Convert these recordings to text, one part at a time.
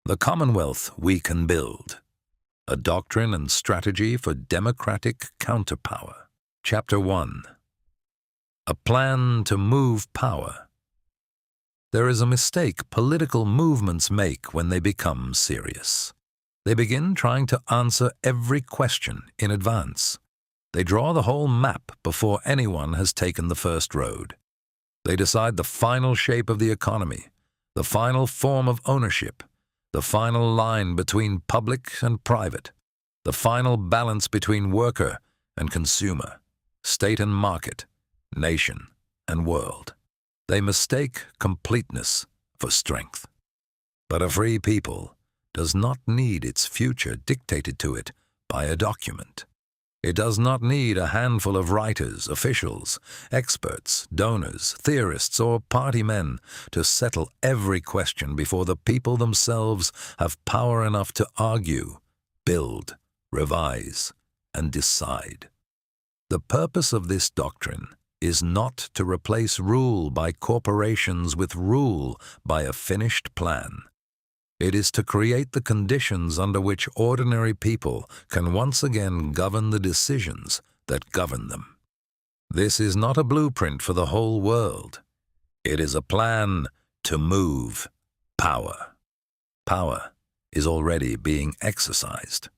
The Commonwealth We Can Build, a Doctrine and Strategy for Democratic Counterpower. Chapter 1. A Plan to Move Power. There is a mistake political movements make when they become serious. They begin trying to answer every question in advance. They draw the whole map before anyone has taken the first road. They decide the final shape of the economy, the final form of ownership, the final line between public and private, the final balance between worker and consumer, state and market, nation and world. They mistake completeness for strength. But a free people does not need its future dictated to it by a document. It does not need a handful of writers, officials, experts, donors, theorists, or party men to settle every question before the people themselves have power enough to argue, build, revise, and decide. The purpose of this doctrine is not to replace rule by corporations with rule by a finished plan. It is to create the conditions under which ordinary people can once again govern the decisions that govern them. This is not a blueprint for the whole world. It is a plan to move power. Power is already being exercised.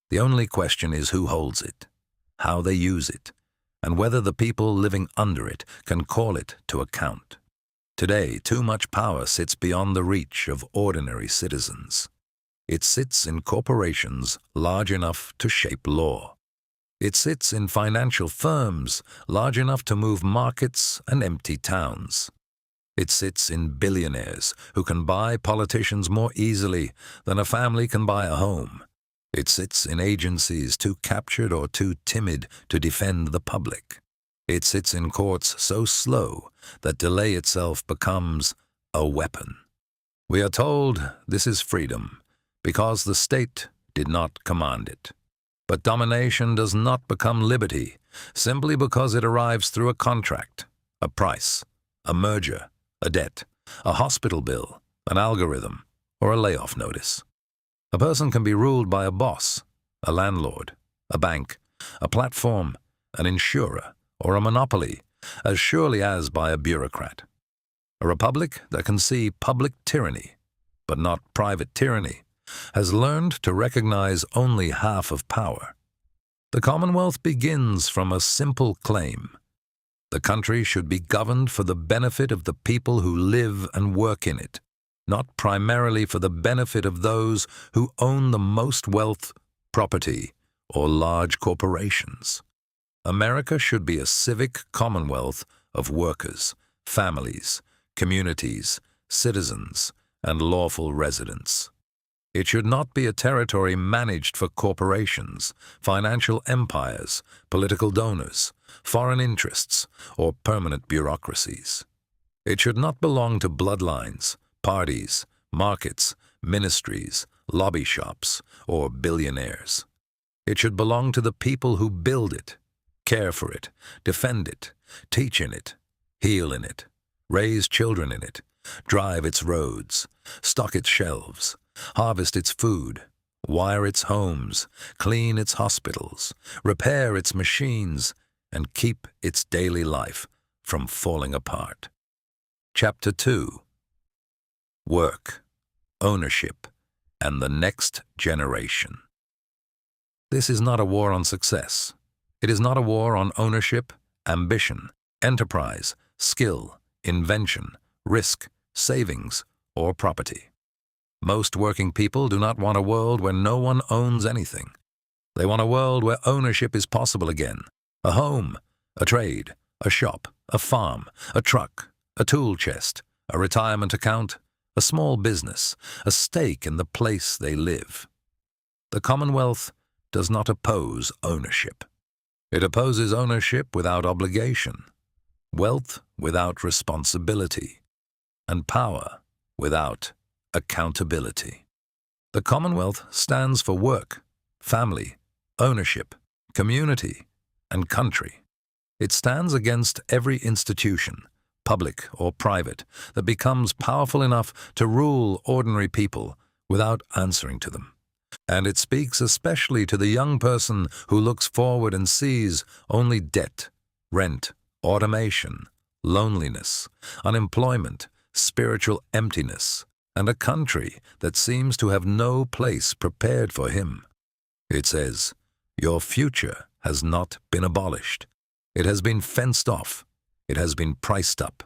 The only question is who holds it, how they use it, and whether the people living under it can call it to account. Today, too much power sits beyond the reach of ordinary citizens. It sits in corporations large enough to shape law. It sits in financial firms large enough to move markets and empty towns. It sits in billionaires who can buy politicians more easily than a family can buy a home. It sits in agencies too captured or too timid to defend the public. It sits in courts so slow that delay itself becomes a weapon. We are told this is freedom because the state did not command it. But domination does not become liberty simply because it arrives through a contract, a price, a merger, a debt, a hospital bill, an algorithm, or a layoff notice. A person can be ruled by a boss, a landlord, a bank, a platform, an insurer, or a monopoly, as surely as by a bureaucrat. A republic that can see public tyranny, but not private tyranny, has learned to recognize only half of power. The Commonwealth begins from a simple claim. The country should be governed for the benefit of the people who live and work in it, not primarily for the benefit of those who own the most wealth, property, or large corporations. America should be a civic commonwealth of workers, families, communities, citizens, and lawful residents. It should not be a territory managed for corporations, financial empires, political donors, foreign interests, or permanent bureaucracies. It should not belong to bloodlines, parties, markets, ministries, lobby shops, or billionaires. It should belong to the people who build it, care for it, defend it, teach in it, heal in it, raise children in it, drive its roads, stock its shelves, harvest its food, wire its homes, clean its hospitals, repair its machines, and keep its daily life from falling apart. Chapter 2. Work, ownership, and the next generation. This is not a war on success. It is not a war on ownership, ambition, enterprise, skill, invention, risk, savings, or property. Most working people do not want a world where no one owns anything. They want a world where ownership is possible again. A home, a trade, a shop, a farm, a truck, a tool chest, a retirement account, a small business, a stake in the place they live. The Commonwealth does not oppose ownership. It opposes ownership without obligation, wealth without responsibility, and power without accountability. The Commonwealth stands for work, family, ownership, community, and country. It stands against every institution, public or private, that becomes powerful enough to rule ordinary people without answering to them. And it speaks especially to the young person who looks forward and sees only debt, rent, automation, loneliness, unemployment, spiritual emptiness, and a country that seems to have no place prepared for him. It says, "Your future has not been abolished. It has been fenced off. It has been priced up.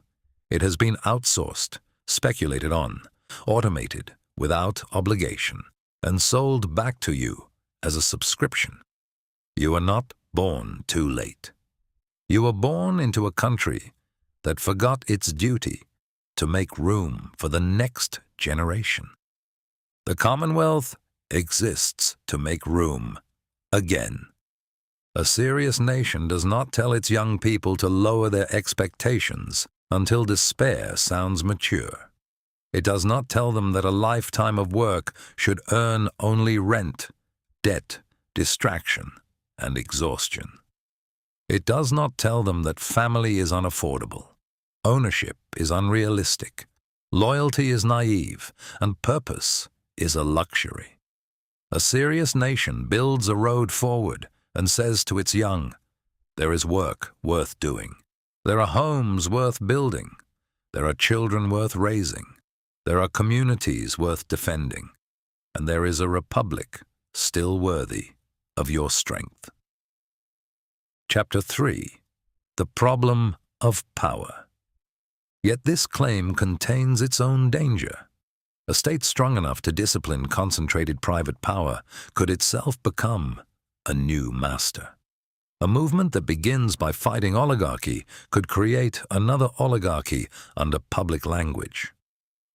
It has been outsourced, speculated on, automated without obligation, and sold back to you as a subscription. You are not born too late. You were born into a country that forgot its duty to make room for the next generation. The Commonwealth exists to make room again. A serious nation does not tell its young people to lower their expectations until despair sounds mature. It does not tell them that a lifetime of work should earn only rent, debt, distraction, and exhaustion. It does not tell them that family is unaffordable, ownership is unrealistic, loyalty is naive, and purpose is a luxury. A serious nation builds a road forward and says to its young, there is work worth doing. There are homes worth building. There are children worth raising. There are communities worth defending. And there is a republic still worthy of your strength. Chapter 3. The Problem of Power. Yet this claim contains its own danger. A state strong enough to discipline concentrated private power could itself become a new master. A movement that begins by fighting oligarchy could create another oligarchy under public language.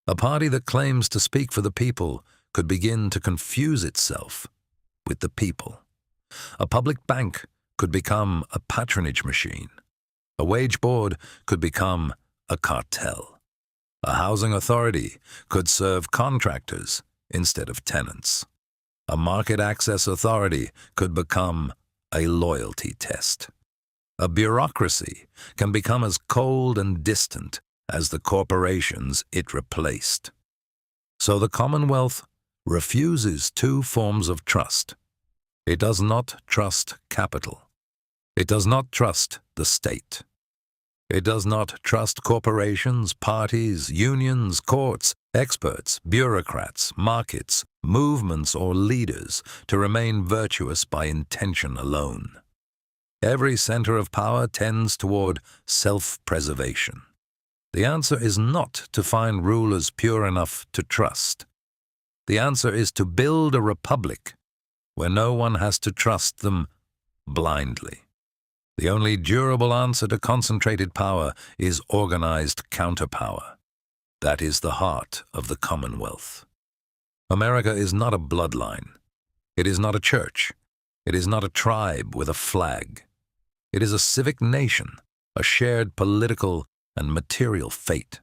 A party that claims to speak for the people could begin to confuse itself with the people. A public bank could become a patronage machine. A wage board could become a cartel. A housing authority could serve contractors instead of tenants. A market access authority could become a loyalty test. A bureaucracy can become as cold and distant as the corporations it replaced. So the Commonwealth refuses two forms of trust. It does not trust capital. It does not trust the state. It does not trust corporations, parties, unions, courts, experts, bureaucrats, markets, movements, or leaders to remain virtuous by intention alone. Every center of power tends toward self-preservation. The answer is not to find rulers pure enough to trust. The answer is to build a republic where no one has to trust them blindly. The only durable answer to concentrated power is organized counterpower. That is the heart of the Commonwealth. America is not a bloodline. It is not a church. It is not a tribe with a flag. It is a civic nation, a shared political and material fate.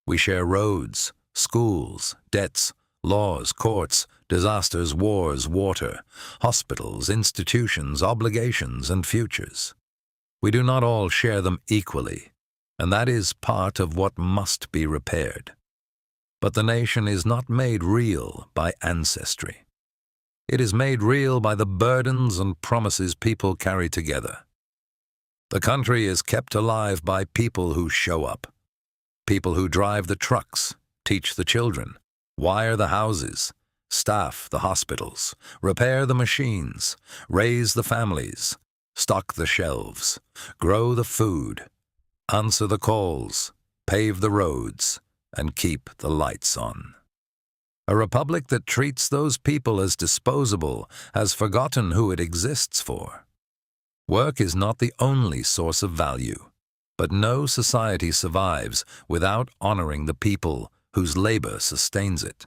We share roads, schools, debts, laws, courts, disasters, wars, water, hospitals, institutions, obligations, and futures. We do not all share them equally, and that is part of what must be repaired. But the nation is not made real by ancestry. It is made real by the burdens and promises people carry together. The country is kept alive by people who show up. People who drive the trucks, teach the children, wire the houses, staff the hospitals, repair the machines, raise the families, stock the shelves, grow the food, answer the calls, pave the roads, and keep the lights on. A republic that treats those people as disposable has forgotten who it exists for. Work is not the only source of value, but no society survives without honoring the people whose labor sustains it.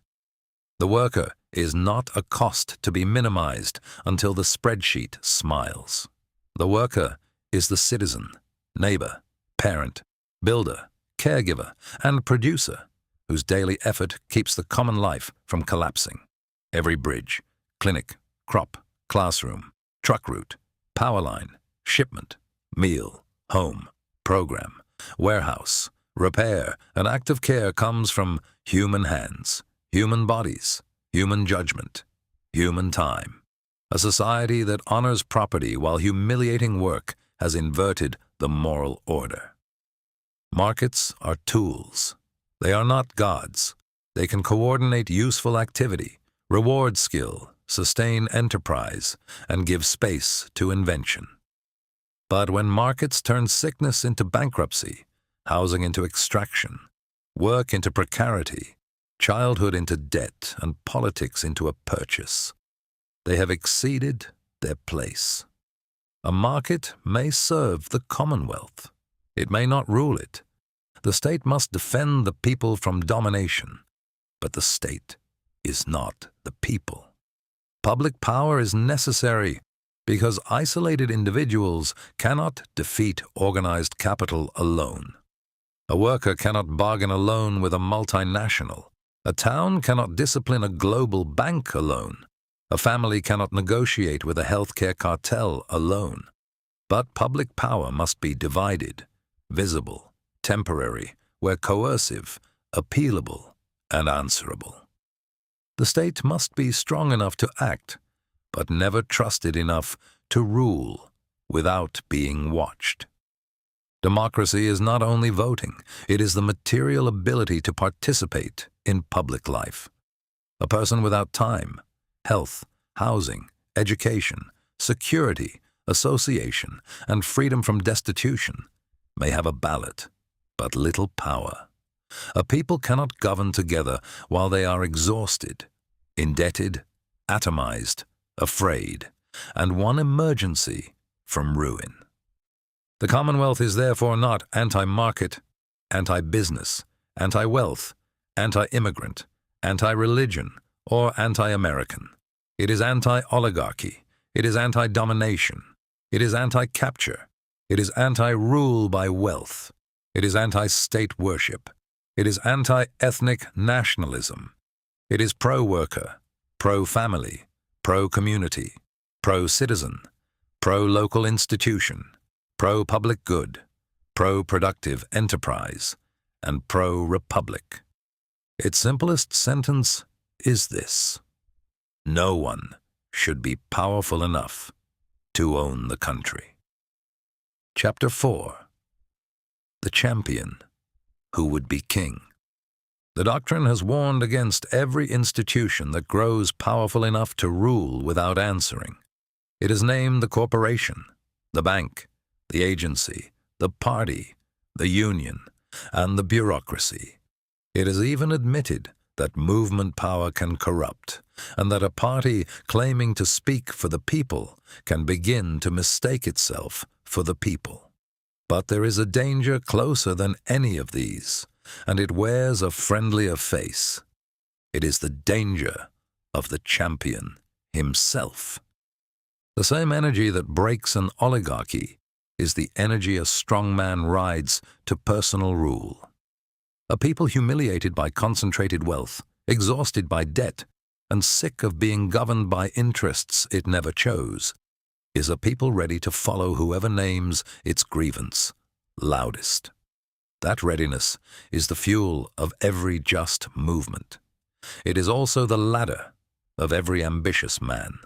The worker is not a cost to be minimized until the spreadsheet smiles. The worker is the citizen, neighbor, parent, builder, caregiver, and producer whose daily effort keeps the common life from collapsing. Every bridge, clinic, crop, classroom, truck route, power line, shipment, meal, home, program, warehouse, repair, and active care comes from human hands, human bodies, human judgment, human time. A society that honors property while humiliating work has inverted the moral order. Markets are tools. They are not gods. They can coordinate useful activity, reward skill, sustain enterprise, and give space to invention. But when markets turn sickness into bankruptcy, housing into extraction, work into precarity, childhood into debt, and politics into a purchase, they have exceeded their place. A market may serve the Commonwealth. It may not rule it. The state must defend the people from domination, but the state is not the people. Public power is necessary because isolated individuals cannot defeat organized capital alone. A worker cannot bargain alone with a multinational. A town cannot discipline a global bank alone. A family cannot negotiate with a healthcare cartel alone. But public power must be divided, visible, temporary, where coercive, appealable, and answerable. The state must be strong enough to act, but never trusted enough to rule without being watched. Democracy is not only voting, it is the material ability to participate in public life. A person without time, health, housing, education, security, association, and freedom from destitution may have a ballot, but little power. A people cannot govern together while they are exhausted, indebted, atomized, afraid, and one emergency from ruin. The Commonwealth is therefore not anti-market, anti-business, anti-wealth, anti-immigrant, anti-religion, or anti-American. It is anti-oligarchy. It is anti-domination. It is anti-capture. It is anti-rule by wealth. It is anti-state worship. It is anti-ethnic nationalism. It is pro-worker, pro-family, pro-community, pro-citizen, pro-local institution, pro-public good, pro-productive enterprise, and pro-republic. Its simplest sentence is this: no one should be powerful enough to own the country. Chapter 4. The Champion Who Would Be King. The Doctrine has warned against every institution that grows powerful enough to rule without answering. It has named the corporation, the bank, the agency, the party, the union, and the bureaucracy. It has even admitted that movement power can corrupt, and that a party claiming to speak for the people can begin to mistake itself for the people. But there is a danger closer than any of these, and it wears a friendlier face. It is the danger of the champion himself. The same energy that breaks an oligarchy is the energy a strong man rides to personal rule. A people humiliated by concentrated wealth, exhausted by debt, and sick of being governed by interests it never chose, is a people ready to follow whoever names its grievance loudest. That readiness is the fuel of every just movement. It is also the ladder of every ambitious man.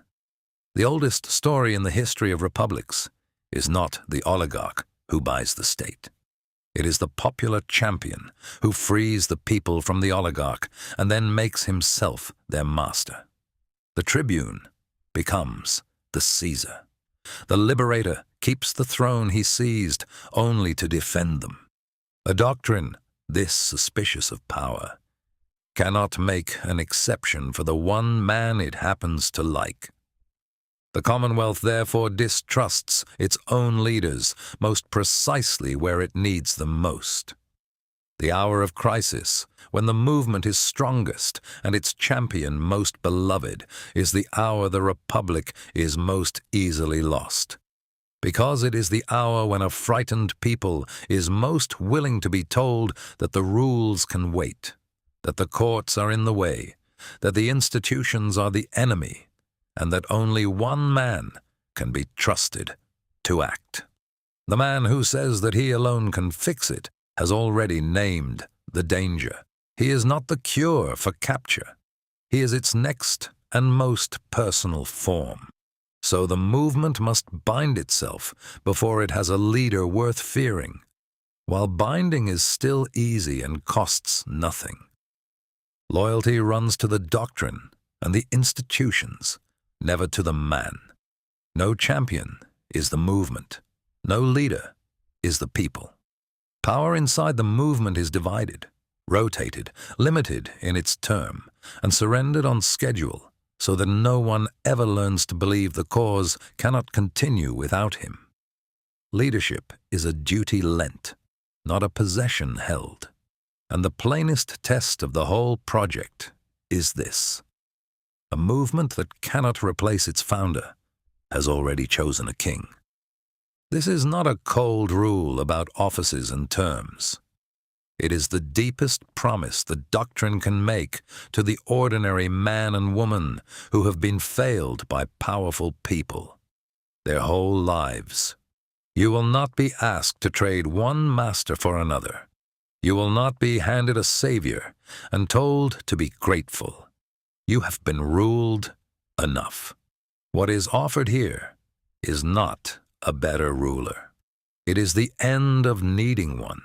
The oldest story in the history of republics is not the oligarch who buys the state. It is the popular champion who frees the people from the oligarch and then makes himself their master. The tribune becomes the Caesar. The liberator keeps the throne he seized only to defend them. A doctrine, this suspicious of power, cannot make an exception for the one man it happens to like. The Commonwealth therefore distrusts its own leaders most precisely where it needs them most. The hour of crisis, when the movement is strongest and its champion most beloved, is the hour the Republic is most easily lost. Because it is the hour when a frightened people is most willing to be told that the rules can wait, that the courts are in the way, that the institutions are the enemy, and that only one man can be trusted to act. The man who says that he alone can fix it has already named the danger. He is not the cure for capture. he is its next and most personal form. So the movement must bind itself before it has a leader worth fearing, while binding is still easy and costs nothing. Loyalty runs to the doctrine and the institutions, never to the man. No champion is the movement. No leader is the people. Power inside the movement is divided, rotated, limited in its term, and surrendered on schedule, so that no one ever learns to believe the cause cannot continue without him. Leadership is a duty lent, not a possession held. And the plainest test of the whole project is this: a movement that cannot replace its founder has already chosen a king. This is not a cold rule about offices and terms. It is the deepest promise the doctrine can make to the ordinary man and woman who have been failed by powerful people their whole lives. You will not be asked to trade one master for another. You will not be handed a savior and told to be grateful. You have been ruled enough. What is offered here is not a better ruler. It is the end of needing one.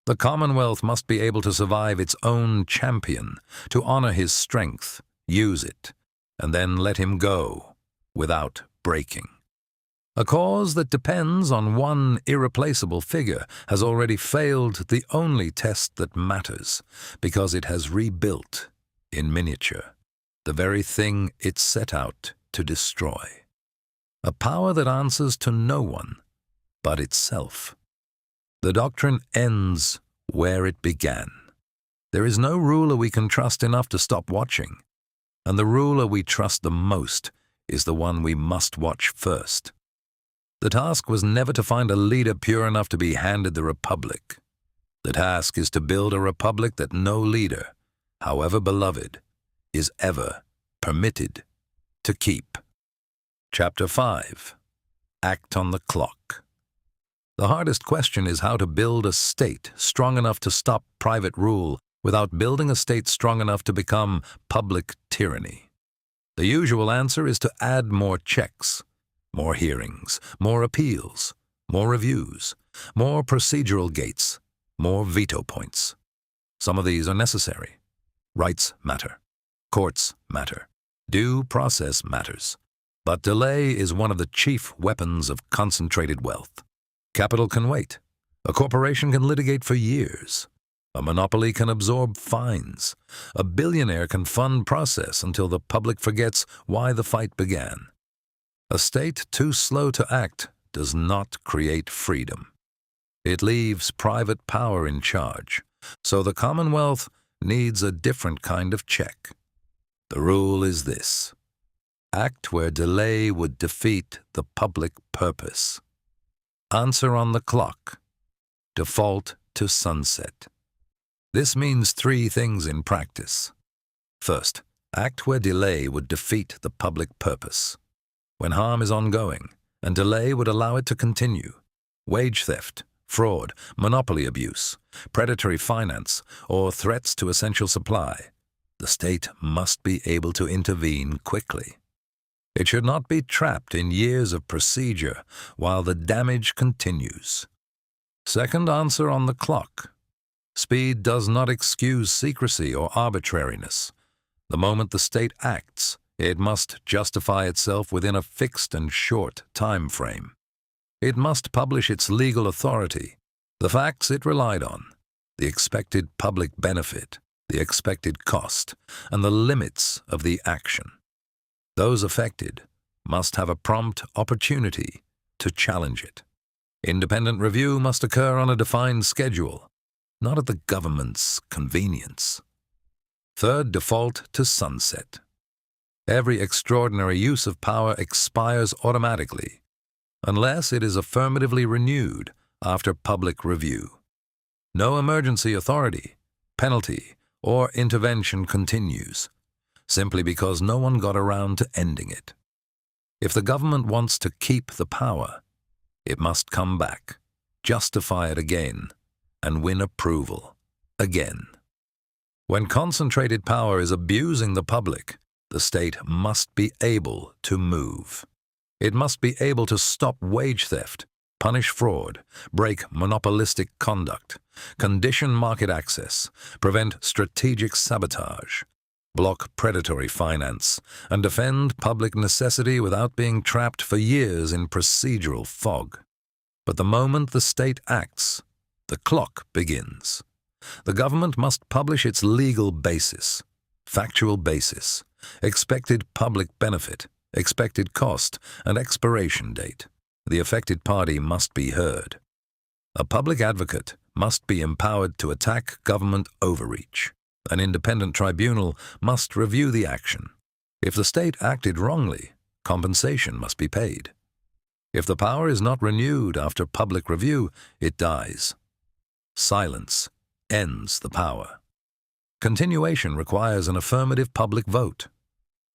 The Commonwealth must be able to survive its own champion, to honor his strength, use it, and then let him go without breaking. A cause that depends on one irreplaceable figure has already failed the only test that matters, because it has rebuilt, in miniature, the very thing it set out to destroy. A power that answers to no one but itself. The doctrine ends where it began. There is no ruler we can trust enough to stop watching, and the ruler we trust the most is the one we must watch first. The task was never to find a leader pure enough to be handed the republic. The task is to build a republic that no leader, however beloved, is ever permitted to keep. Chapter 5. Act on the clock. The hardest question is how to build a state strong enough to stop private rule without building a state strong enough to become public tyranny. The usual answer is to add more checks, more hearings, more appeals, more reviews, more procedural gates, more veto points. Some of these are necessary. Rights matter. Courts matter. Due process matters. But delay is one of the chief weapons of concentrated wealth. Capital can wait. A corporation can litigate for years. A monopoly can absorb fines. A billionaire can fund process until the public forgets why the fight began. A state too slow to act does not create freedom. It leaves private power in charge, so the Commonwealth needs a different kind of check. The rule is this: act where delay would defeat the public purpose. Answer on the clock. Default to sunset. This means three things in practice. First, act where delay would defeat the public purpose. When harm is ongoing, and delay would allow it to continue. Wage theft, fraud, monopoly abuse, predatory finance, or threats to essential supply. The state must be able to intervene quickly. It should not be trapped in years of procedure while the damage continues. Second, answer on the clock. Speed does not excuse secrecy or arbitrariness. The moment the state acts, it must justify itself within a fixed and short time frame. It must publish its legal authority, the facts it relied on, the expected public benefit, the expected cost, and the limits of the action. Those affected must have a prompt opportunity to challenge it. Independent review must occur on a defined schedule, not at the government's convenience. Third, default to sunset. Every extraordinary use of power expires automatically, unless it is affirmatively renewed after public review. No emergency authority, penalty, or intervention continues, simply because no one got around to ending it. If the government wants to keep the power, it must come back, justify it again, and win approval again. When concentrated power is abusing the public, the state must be able to move. It must be able to stop wage theft, punish fraud, break monopolistic conduct, condition market access, prevent strategic sabotage, block predatory finance, and defend public necessity without being trapped for years in procedural fog. But the moment the state acts, the clock begins. The government must publish its legal basis, factual basis, expected public benefit, expected cost, and expiration date. The affected party must be heard. A public advocate must be empowered to attack government overreach. An independent tribunal must review the action. If the state acted wrongly, compensation must be paid. If the power is not renewed after public review, it dies. Silence ends the power. Continuation requires an affirmative public vote.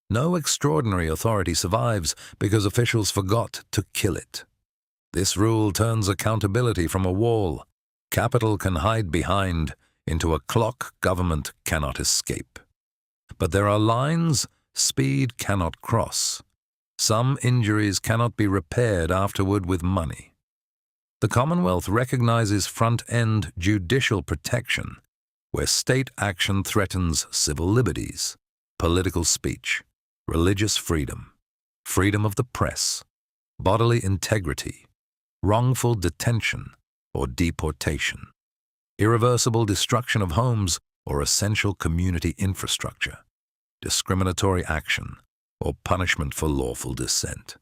No extraordinary authority survives because officials forgot to kill it. This rule turns accountability from a wall capital can hide behind into a clock government cannot escape. But there are lines speed cannot cross. Some injuries cannot be repaired afterward with money. The Commonwealth recognizes front-end judicial protection where state action threatens civil liberties, political speech, religious freedom, freedom of the press, bodily integrity, wrongful detention or deportation, irreversible destruction of homes or essential community infrastructure, discriminatory action, or punishment for lawful dissent.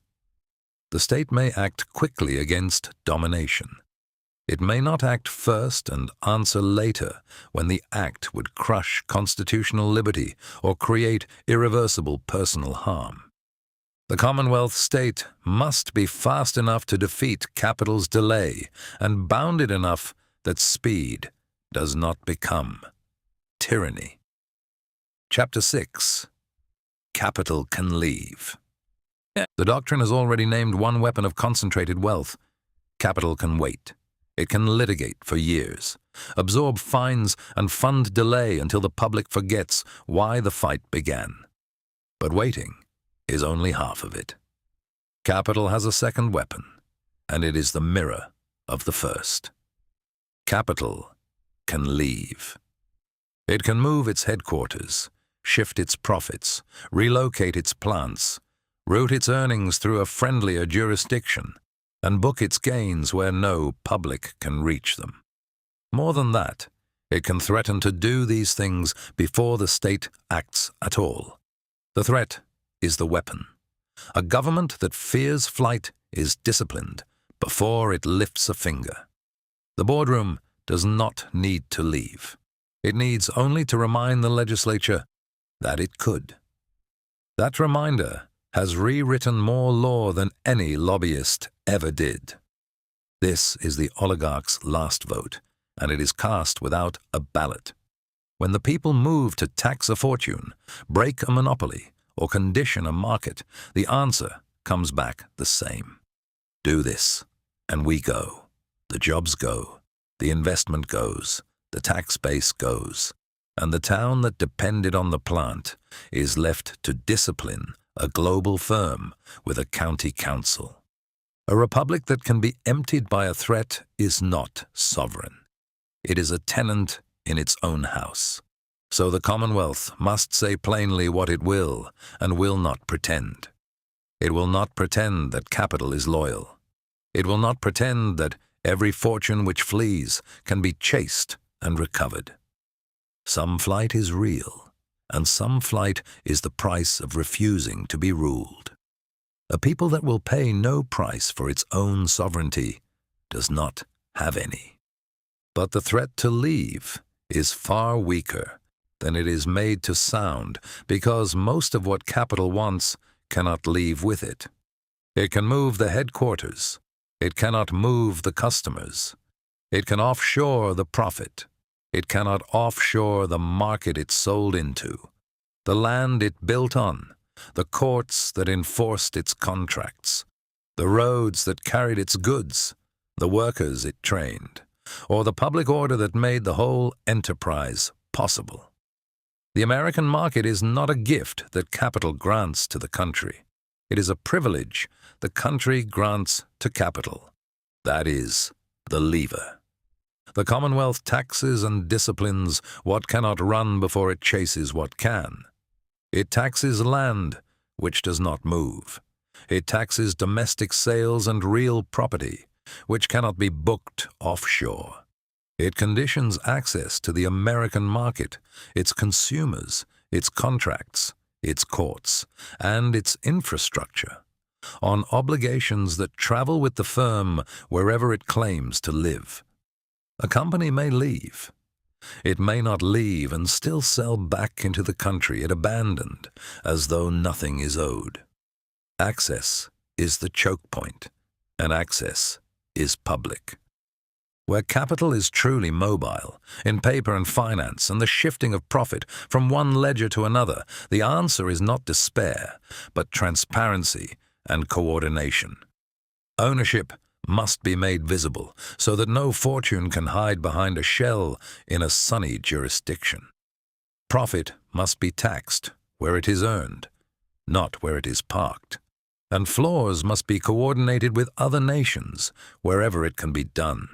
The state may act quickly against domination. It may not act first and answer later when the act would crush constitutional liberty or create irreversible personal harm. The Commonwealth state must be fast enough to defeat capital's delay and bounded enough that speed does not become tyranny. Chapter 6. Capital can leave. The Doctrine has already named one weapon of concentrated wealth. Capital can wait. It can litigate for years, absorb fines and fund delay until the public forgets why the fight began. But waiting is only half of it. Capital has a second weapon, and it is the mirror of the first. Capital can leave. It can move its headquarters, shift its profits, relocate its plants, route its earnings through a friendlier jurisdiction, and book its gains where no public can reach them. More than that, it can threaten to do these things before the state acts at all. The threat is the weapon. A government that fears flight is disciplined before it lifts a finger. The boardroom does not need to leave. It needs only to remind the legislature that it could. That reminder has rewritten more law than any lobbyist ever did. This is the oligarch's last vote, and it is cast without a ballot. When the people move to tax a fortune, break a monopoly, or condition a market, the answer comes back the same. Do this, and we go. The jobs go, the investment goes, the tax base goes, and the town that depended on the plant is left to discipline a global firm with a county council. A republic that can be emptied by a threat is not sovereign. It is a tenant in its own house. So the Commonwealth must say plainly what it will and will not pretend. It will not pretend that capital is loyal. It will not pretend that every fortune which flees can be chased and recovered. Some flight is real, and some flight is the price of refusing to be ruled. A people that will pay no price for its own sovereignty does not have any. But the threat to leave is far weaker than it is made to sound because most of what capital wants cannot leave with it. It can move the headquarters. It cannot move the customers. It can offshore the profit. It cannot offshore the market it sold into, the land it built on, the courts that enforced its contracts, the roads that carried its goods, the workers it trained, or the public order that made the whole enterprise possible. The American market is not a gift that capital grants to the country. It is a privilege the country grants to capital. That is the lever. The Commonwealth taxes and disciplines what cannot run before it chases what can. It taxes land, which does not move. It taxes domestic sales and real property, which cannot be booked offshore. It conditions access to the American market, its consumers, its contracts, its courts, and its infrastructure on obligations that travel with the firm wherever it claims to live. A company may leave. It may not leave and still sell back into the country it abandoned as though nothing is owed. Access is the choke point, and access is public. Where capital is truly mobile, in paper and finance and the shifting of profit from one ledger to another, the answer is not despair, but transparency and coordination. Ownership must be made visible so that no fortune can hide behind a shell in a sunny jurisdiction. Profit must be taxed where it is earned, not where it is parked. And flaws must be coordinated with other nations wherever it can be done,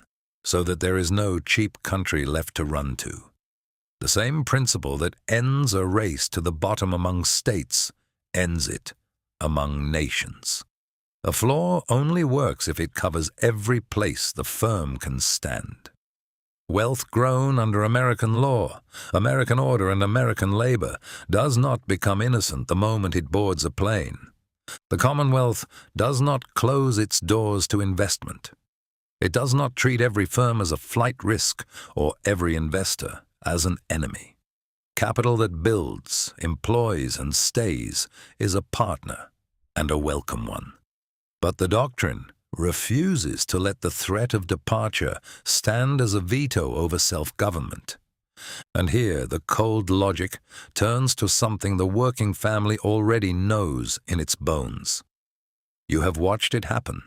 so that there is no cheap country left to run to. The same principle that ends a race to the bottom among states ends it among nations. A flaw only works if it covers every place the firm can stand. Wealth grown under American law, American order, and American labor does not become innocent the moment it boards a plane. The Commonwealth does not close its doors to investment. It does not treat every firm as a flight risk or every investor as an enemy. Capital that builds, employs, and stays is a partner and a welcome one. But the doctrine refuses to let the threat of departure stand as a veto over self-government. And here the cold logic turns to something the working family already knows in its bones. You have watched it happen.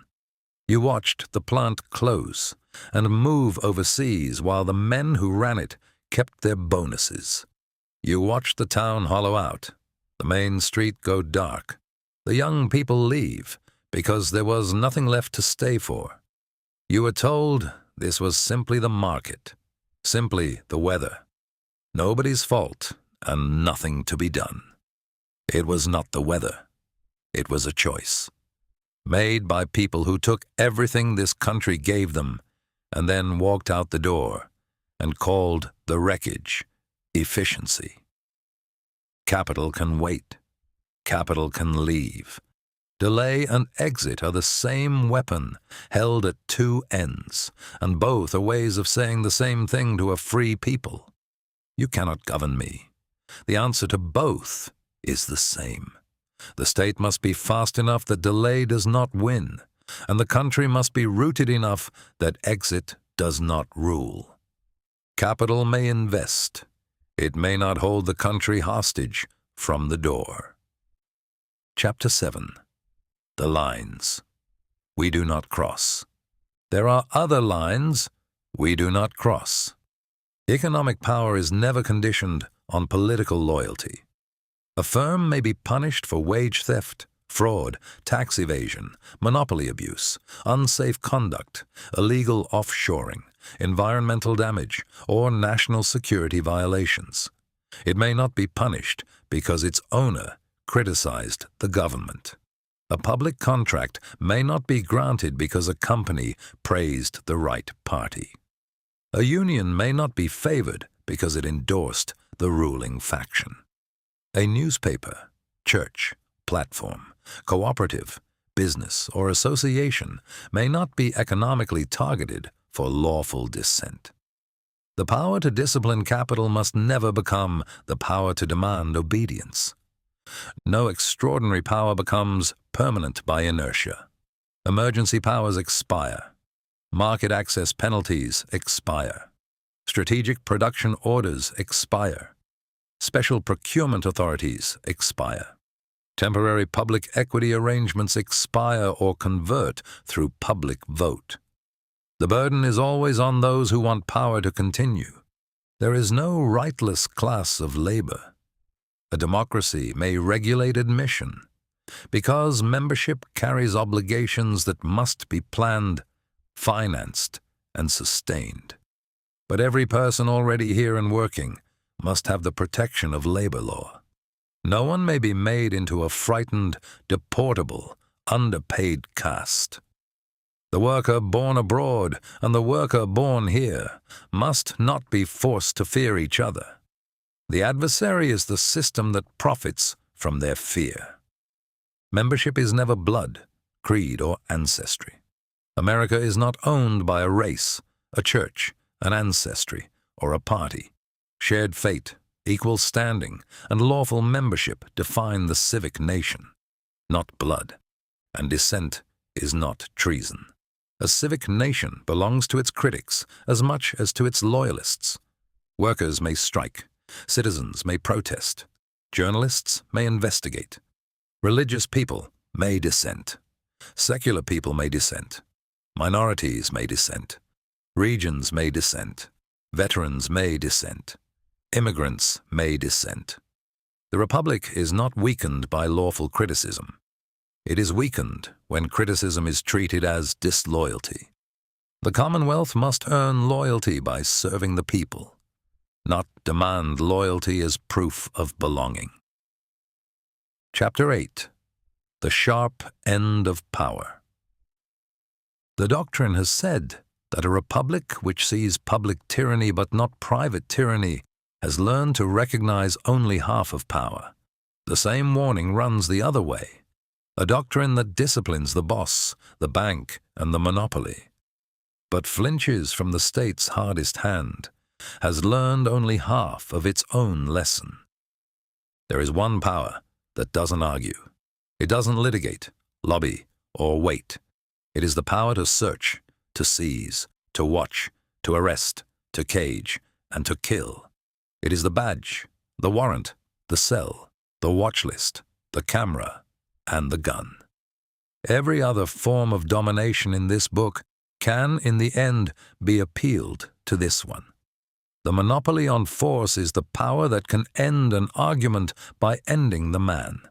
You watched the plant close and move overseas while the men who ran it kept their bonuses. You watched the town hollow out, the main street go dark, the young people leave because there was nothing left to stay for. You were told this was simply the market, simply the weather. Nobody's fault and nothing to be done. It was not the weather. It was a choice, made by people who took everything this country gave them and then walked out the door and called the wreckage efficiency. Capital can wait. Capital can leave. Delay and exit are the same weapon held at two ends, and both are ways of saying the same thing to a free people. You cannot govern me. The answer to both is the same. The state must be fast enough that delay does not win, and the country must be rooted enough that exit does not rule. Capital may invest. It may not hold the country hostage from the door. Chapter 7. The lines. We do not cross. There are other lines we do not cross. Economic power is never conditioned on political loyalty. A firm may be punished for wage theft, fraud, tax evasion, monopoly abuse, unsafe conduct, illegal offshoring, environmental damage, or national security violations. It may not be punished because its owner criticized the government. A public contract may not be granted because a company praised the right party. A union may not be favored because it endorsed the ruling faction. A newspaper, church, platform, cooperative, business, or association may not be economically targeted for lawful dissent. The power to discipline capital must never become the power to demand obedience. No extraordinary power becomes permanent by inertia. Emergency powers expire. Market access penalties expire. Strategic production orders expire. Special procurement authorities expire. Temporary public equity arrangements expire or convert through public vote. The burden is always on those who want power to continue. There is no rightless class of labor. A democracy may regulate admission, because membership carries obligations that must be planned, financed, and sustained. But every person already here and working must have the protection of labor law. No one may be made into a frightened, deportable, underpaid caste. The worker born abroad and the worker born here must not be forced to fear each other. The adversary is the system that profits from their fear. Membership is never blood, creed, or ancestry. America is not owned by a race, a church, an ancestry, or a party. Shared fate, equal standing, and lawful membership define the civic nation, not blood, and dissent is not treason. A civic nation belongs to its critics as much as to its loyalists. Workers may strike, citizens may protest, journalists may investigate, religious people may dissent, secular people may dissent, minorities may dissent, regions may dissent, veterans may dissent, immigrants may dissent. The Republic is not weakened by lawful criticism. It is weakened when criticism is treated as disloyalty. The Commonwealth must earn loyalty by serving the people, not demand loyalty as proof of belonging. Chapter 8. The Sharp End of Power. The Doctrine has said that a republic which sees public tyranny but not private tyranny has learned to recognize only half of power. The same warning runs the other way. A doctrine that disciplines the boss, the bank, and the monopoly, but flinches from the state's hardest hand, has learned only half of its own lesson. There is one power that doesn't argue. It doesn't litigate, lobby, or wait. It is the power to search, to seize, to watch, to arrest, to cage, and to kill. It is the badge, the warrant, the cell, the watch list, the camera, and the gun. Every other form of domination in this book can, in the end, be appealed to this one. The monopoly on force is the power that can end an argument by ending the man.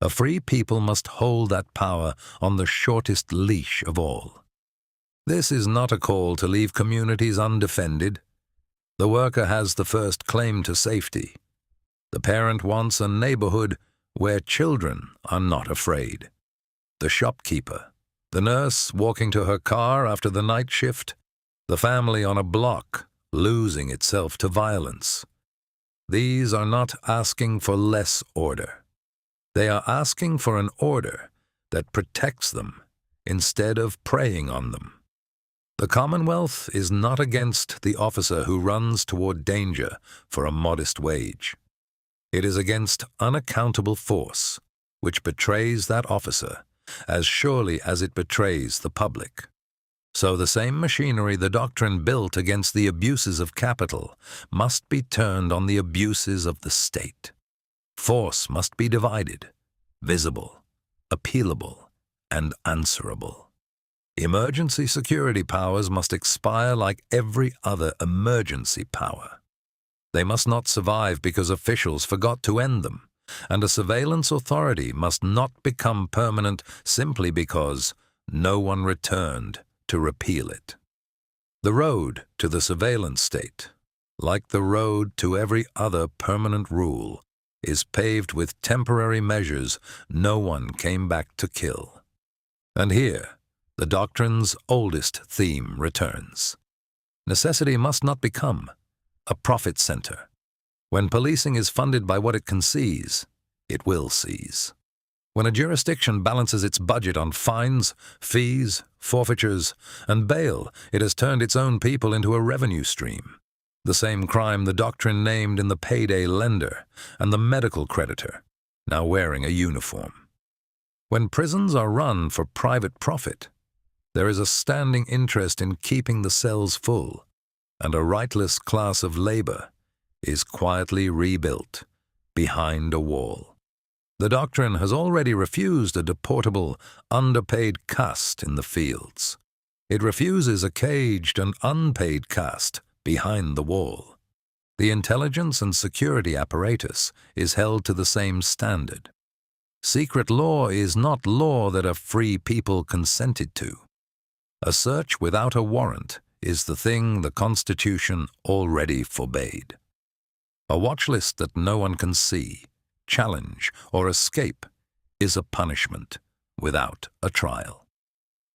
A free people must hold that power on the shortest leash of all. This is not a call to leave communities undefended. The worker has the first claim to safety. The parent wants a neighborhood where children are not afraid. The shopkeeper, the nurse walking to her car after the night shift, the family on a block losing itself to violence. These are not asking for less order. They are asking for an order that protects them instead of preying on them. The Commonwealth is not against the officer who runs toward danger for a modest wage. It is against unaccountable force, which betrays that officer as surely as it betrays the public. So the same machinery the Doctrine built against the abuses of capital must be turned on the abuses of the state. Force must be divided, visible, appealable, and answerable. Emergency security powers must expire like every other emergency power. They must not survive because officials forgot to end them, and a surveillance authority must not become permanent simply because no one returned to repeal it. The road to the surveillance state, like the road to every other permanent rule, is paved with temporary measures no one came back to kill. And here, the Doctrine's oldest theme returns. Necessity must not become a profit center. When policing is funded by what it can seize, it will seize. When a jurisdiction balances its budget on fines, fees, forfeitures, and bail, it has turned its own people into a revenue stream. The same crime the Doctrine named in the payday lender and the medical creditor, now wearing a uniform. When prisons are run for private profit, there is a standing interest in keeping the cells full, and a rightless class of labor is quietly rebuilt behind a wall. The Doctrine has already refused a deportable, underpaid caste in the fields. It refuses a caged and unpaid caste behind the wall. The intelligence and security apparatus is held to the same standard. Secret law is not law that a free people consented to. A search without a warrant is the thing the Constitution already forbade. A watch list that no one can see, challenge, or escape is a punishment without a trial.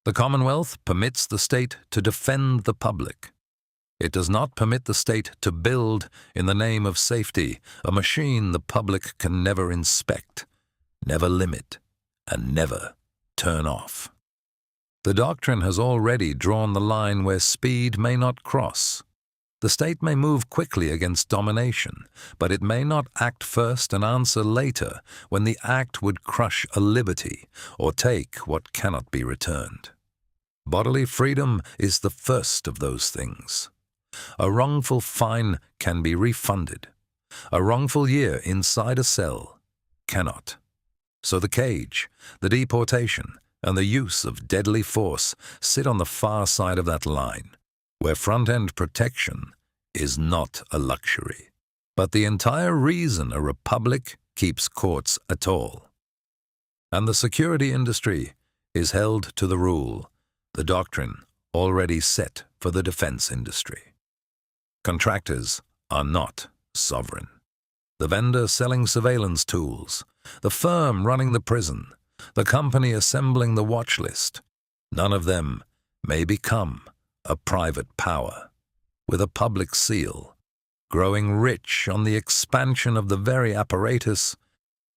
The Commonwealth permits the state to defend the public. It does not permit the state to build, in the name of safety, a machine the public can never inspect, never limit, and never turn off. The doctrine has already drawn the line where speed may not cross. The state may move quickly against domination, but it may not act first and answer later when the act would crush a liberty or take what cannot be returned. Bodily freedom is the first of those things. A wrongful fine can be refunded. A wrongful year inside a cell cannot. So the cage, the deportation, and the use of deadly force sit on the far side of that line, where front-end protection is not a luxury, but the entire reason a republic keeps courts at all. And the security industry is held to the rule, the doctrine already set for the defense industry. Contractors are not sovereign. The vendor selling surveillance tools, the firm running the prison, the company assembling the watch list, none of them may become a private power with a public seal, growing rich on the expansion of the very apparatus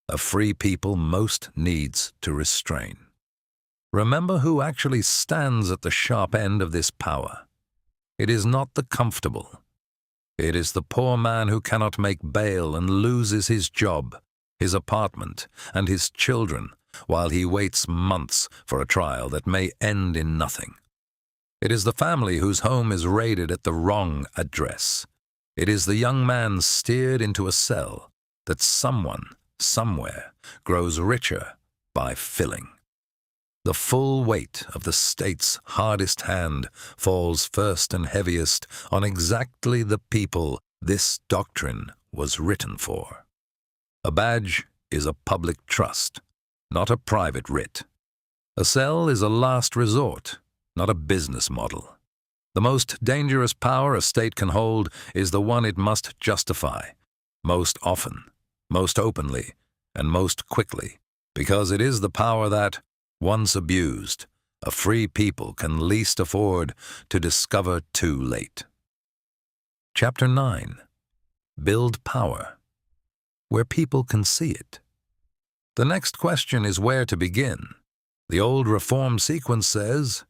a free people most needs to restrain. Remember who actually stands at the sharp end of this power. It is not the comfortable. It is the poor man who cannot make bail and loses his job, his apartment, and his children while he waits months for a trial that may end in nothing. It is the family whose home is raided at the wrong address. It is the young man steered into a cell that someone, somewhere, grows richer by filling. The full weight of the state's hardest hand falls first and heaviest on exactly the people this doctrine was written for. A badge is a public trust, not a private writ. A cell is a last resort, not a business model. The most dangerous power a state can hold is the one it must justify, most often, most openly, and most quickly, because it is the power that, once abused, a free people can least afford to discover too late. Chapter 9. Build power, where people can see it. The next question is where to begin. The old reform sequence says,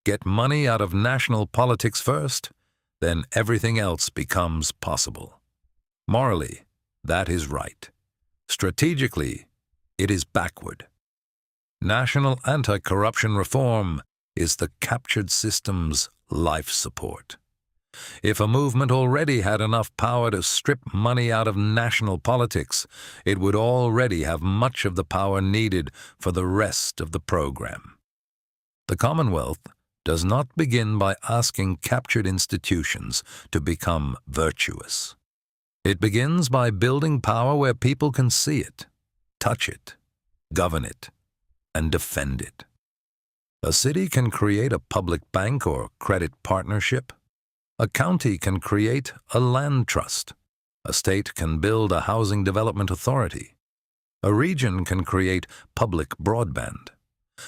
get money out of national politics first, then everything else becomes possible. Morally, that is right. Strategically, it is backward. National anti-corruption reform is the captured system's life support. If a movement already had enough power to strip money out of national politics, it would already have much of the power needed for the rest of the program. The Commonwealth does not begin by asking captured institutions to become virtuous. It begins by building power where people can see it, touch it, govern it, and defend it. A city can create a public bank or credit partnership. A county can create a land trust. A state can build a housing development authority. A region can create public broadband.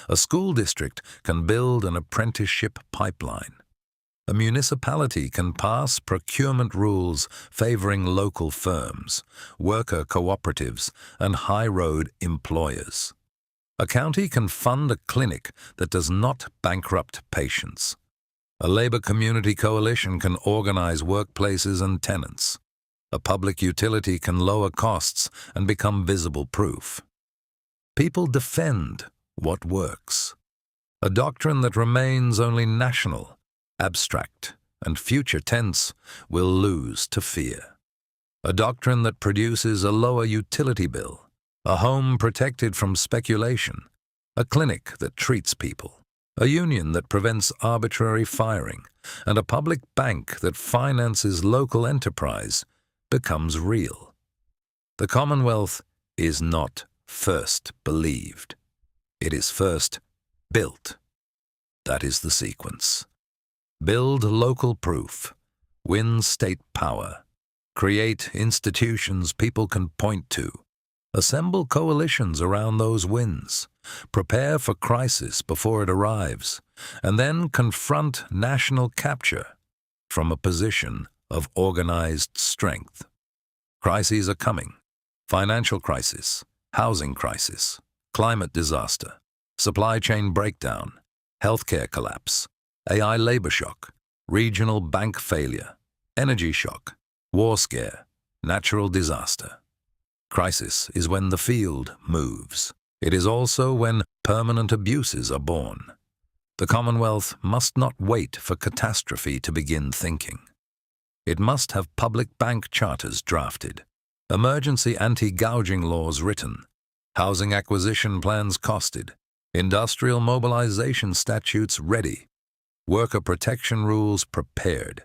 A school district can build an apprenticeship pipeline. A municipality can pass procurement rules favoring local firms, worker cooperatives, and high-road employers. A county can fund a clinic that does not bankrupt patients. A labor community coalition can organize workplaces and tenants. A public utility can lower costs and become visible proof. People defend what works. A doctrine that remains only national, abstract, and future tense will lose to fear. A doctrine that produces a lower utility bill, a home protected from speculation, a clinic that treats people, a union that prevents arbitrary firing, and a public bank that finances local enterprise becomes real. The Commonwealth is not first believed. It is first built. That is the sequence. Build local proof. Win state power. Create institutions people can point to. Assemble coalitions around those wins. Prepare for crisis before it arrives. And then confront national capture from a position of organized strength. Crises are coming. Financial crisis, housing crisis, climate disaster, supply chain breakdown, healthcare collapse, AI labor shock, regional bank failure, energy shock, war scare, natural disaster. Crisis is when the field moves. It is also when permanent abuses are born. The Commonwealth must not wait for catastrophe to begin thinking. It must have public bank charters drafted, emergency anti-gouging laws written, housing acquisition plans costed, industrial mobilization statutes ready, worker protection rules prepared,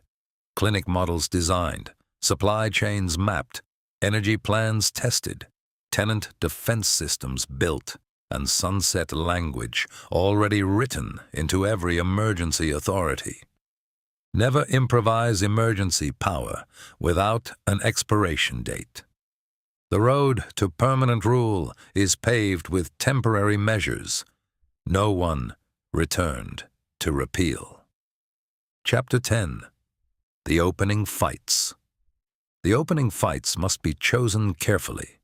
clinic models designed, supply chains mapped, energy plans tested, tenant defense systems built, and sunset language already written into every emergency authority. Never improvise emergency power without an expiration date. The road to permanent rule is paved with temporary measures. No one returned to repeal. Chapter 10. The Opening Fights. The opening fights must be chosen carefully.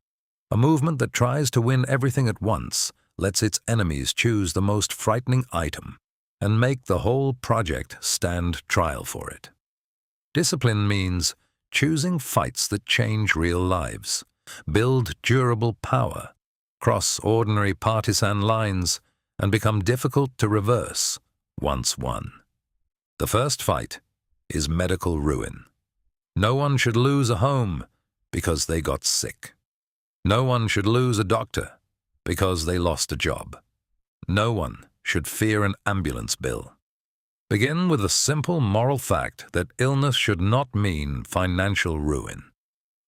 A movement that tries to win everything at once lets its enemies choose the most frightening item and make the whole project stand trial for it. Discipline means choosing fights that change real lives, build durable power, cross ordinary partisan lines, and become difficult to reverse once won. The first fight is medical ruin. No one should lose a home because they got sick. No one should lose a doctor because they lost a job. No one should fear an ambulance bill. Begin with the simple moral fact that illness should not mean financial ruin.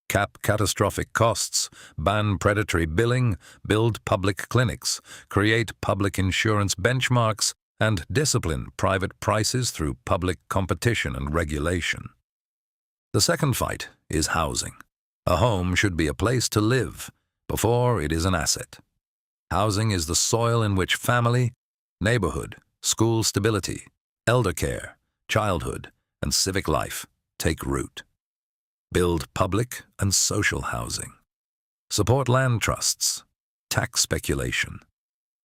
Cap catastrophic costs, ban predatory billing, build public clinics, create public insurance benchmarks, and discipline private prices through public competition and regulation. The second fight is housing. A home should be a place to live before it is an asset. Housing is the soil in which family, neighborhood, school stability, elder care, childhood, and civic life take root. Build public and social housing. Support land trusts, tax speculation.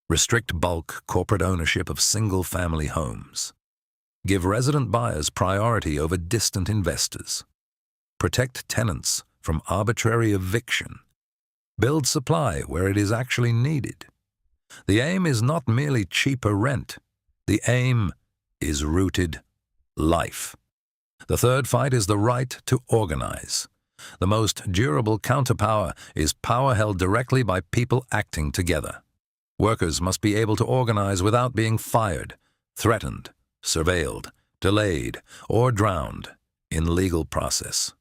Restrict bulk corporate ownership of single-family homes. Give resident buyers priority over distant investors. Protect tenants from arbitrary eviction. Build supply where it is actually needed. The aim is not merely cheaper rent. The aim is rooted life. The third fight is the right to organize. The most durable counterpower is power held directly by people acting together. Workers must be able to organize without being fired, threatened, surveilled, delayed, or drowned in legal process.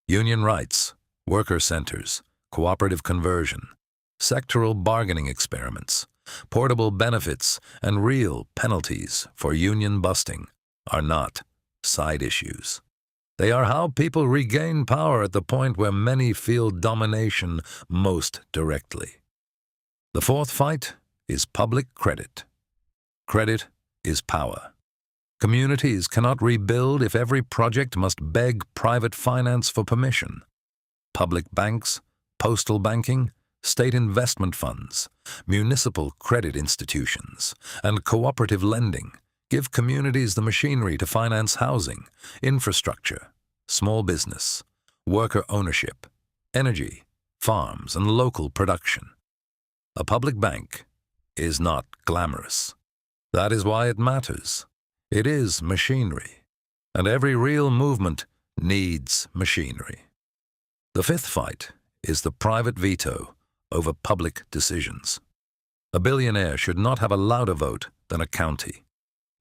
Union rights, worker centers, cooperative conversion, sectoral bargaining experiments, portable benefits, and real penalties for union busting are not side issues. They are how people regain power at the point where many feel domination most directly. The fourth fight is public credit. Credit is power. Communities cannot rebuild if every project must beg private finance for permission. Public banks, postal banking, state investment funds, municipal credit institutions, and cooperative lending give communities the machinery to finance housing, infrastructure, small business, worker ownership, energy, farms, and local production. A public bank is not glamorous. That is why it matters. It is machinery, and every real movement needs machinery. The fifth fight is the private veto over public decisions. A billionaire should not have a louder vote than a county.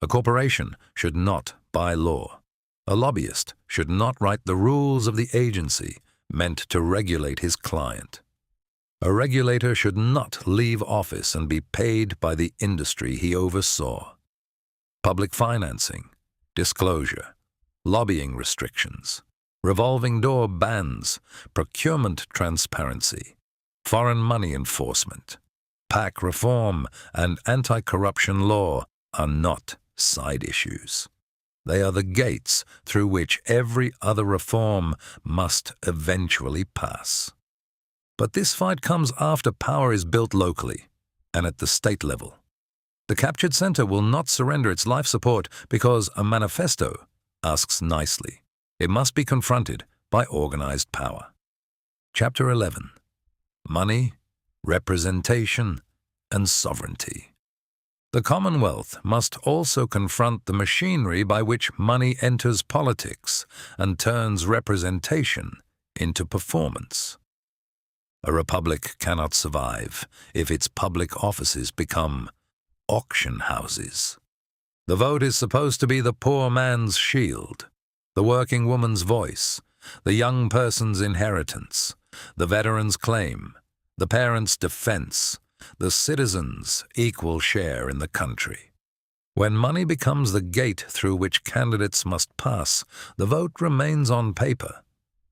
A corporation should not buy law. A lobbyist should not write the rules of the agency meant to regulate his client. A regulator should not leave office and be paid by the industry he oversaw. Public financing, disclosure, lobbying restrictions, revolving door bans, procurement transparency, foreign money enforcement, PAC reform, and anti-corruption law are not side issues. They are the gates through which every other reform must eventually pass. But this fight comes after power is built locally and at the state level. The captured center will not surrender its life support because a manifesto asks nicely. It must be confronted by organized power. Chapter 11. Money, Representation, and Sovereignty. The Commonwealth must also confront the machinery by which money enters politics and turns representation into performance. A republic cannot survive if its public offices become auction houses. The vote is supposed to be the poor man's shield, the working woman's voice, the young person's inheritance, the veteran's claim, the parent's defense, the citizen's equal share in the country. When money becomes the gate through which candidates must pass, the vote remains on paper,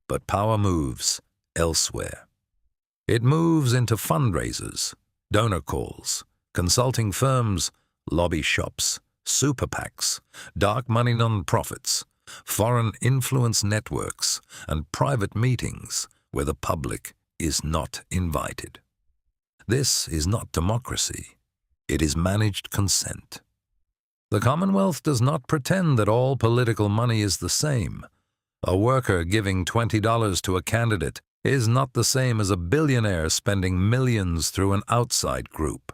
but power moves elsewhere. It moves into fundraisers, donor calls, consulting firms, lobby shops, super PACs, dark money non-profits, foreign influence networks, and private meetings where the public is not invited. This is not democracy. It is managed consent. The Commonwealth does not pretend that all political money is the same. A worker giving $20 to a candidate is not the same as a billionaire spending millions through an outside group.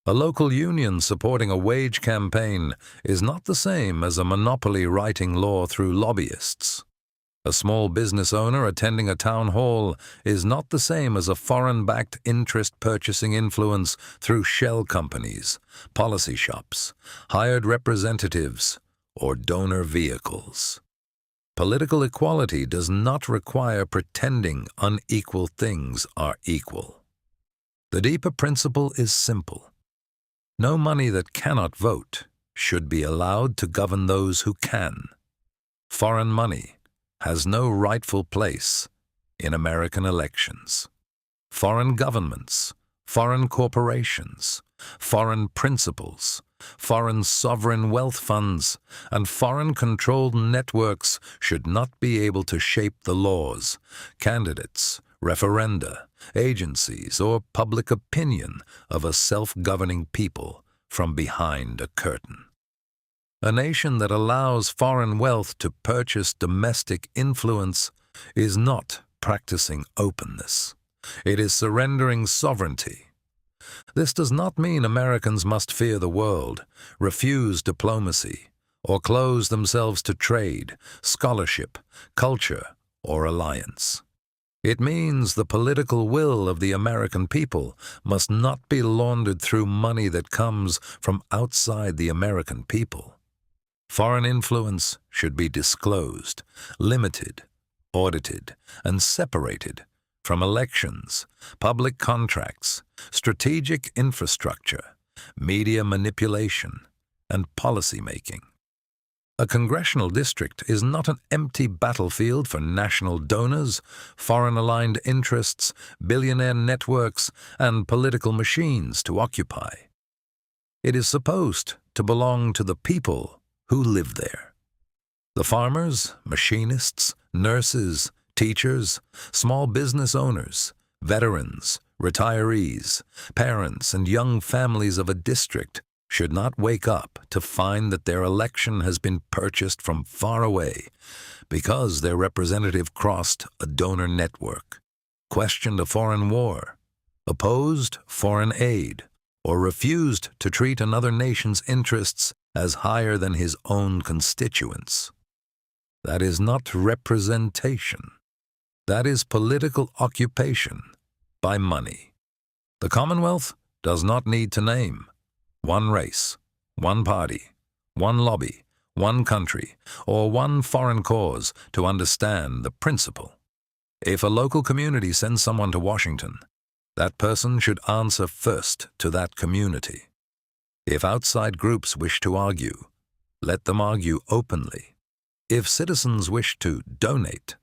A local union supporting a wage campaign is not the same as a monopoly writing law through lobbyists. A small business owner attending a town hall is not the same as a foreign-backed interest purchasing influence through shell companies, policy shops, hired representatives, or donor vehicles. Political equality does not require pretending unequal things are equal. The deeper principle is simple. No money that cannot vote should be allowed to govern those who can. Foreign money has no rightful place in American elections. Foreign governments, foreign corporations, foreign principles, foreign sovereign wealth funds, and foreign-controlled networks should not be able to shape the laws, candidates, referenda, agencies, or public opinion of a self-governing people from behind a curtain. A nation that allows foreign wealth to purchase domestic influence is not practicing openness. It is surrendering sovereignty. This does not mean Americans must fear the world, refuse diplomacy, or close themselves to trade, scholarship, culture, or alliance. It means the political will of the American people must not be laundered through money that comes from outside the American people. Foreign influence should be disclosed, limited, audited, and separated from elections, public contracts, strategic infrastructure, media manipulation, and policy-making. A congressional district is not an empty battlefield for national donors, foreign-aligned interests, billionaire networks, and political machines to occupy. It is supposed to belong to the people who live there. The farmers, machinists, nurses, teachers, small business owners, veterans, retirees, parents, and young families of a district should not wake up to find that their election has been purchased from far away because their representative crossed a donor network, questioned a foreign war, opposed foreign aid, or refused to treat another nation's interests as higher than his own constituents. That is not representation. That is political occupation by money. The Commonwealth does not need to name one race, one party, one lobby, one country, or one foreign cause to understand the principle. If a local community sends someone to Washington, that person should answer first to that community. If outside groups wish to argue, let them argue openly. If citizens wish to donate,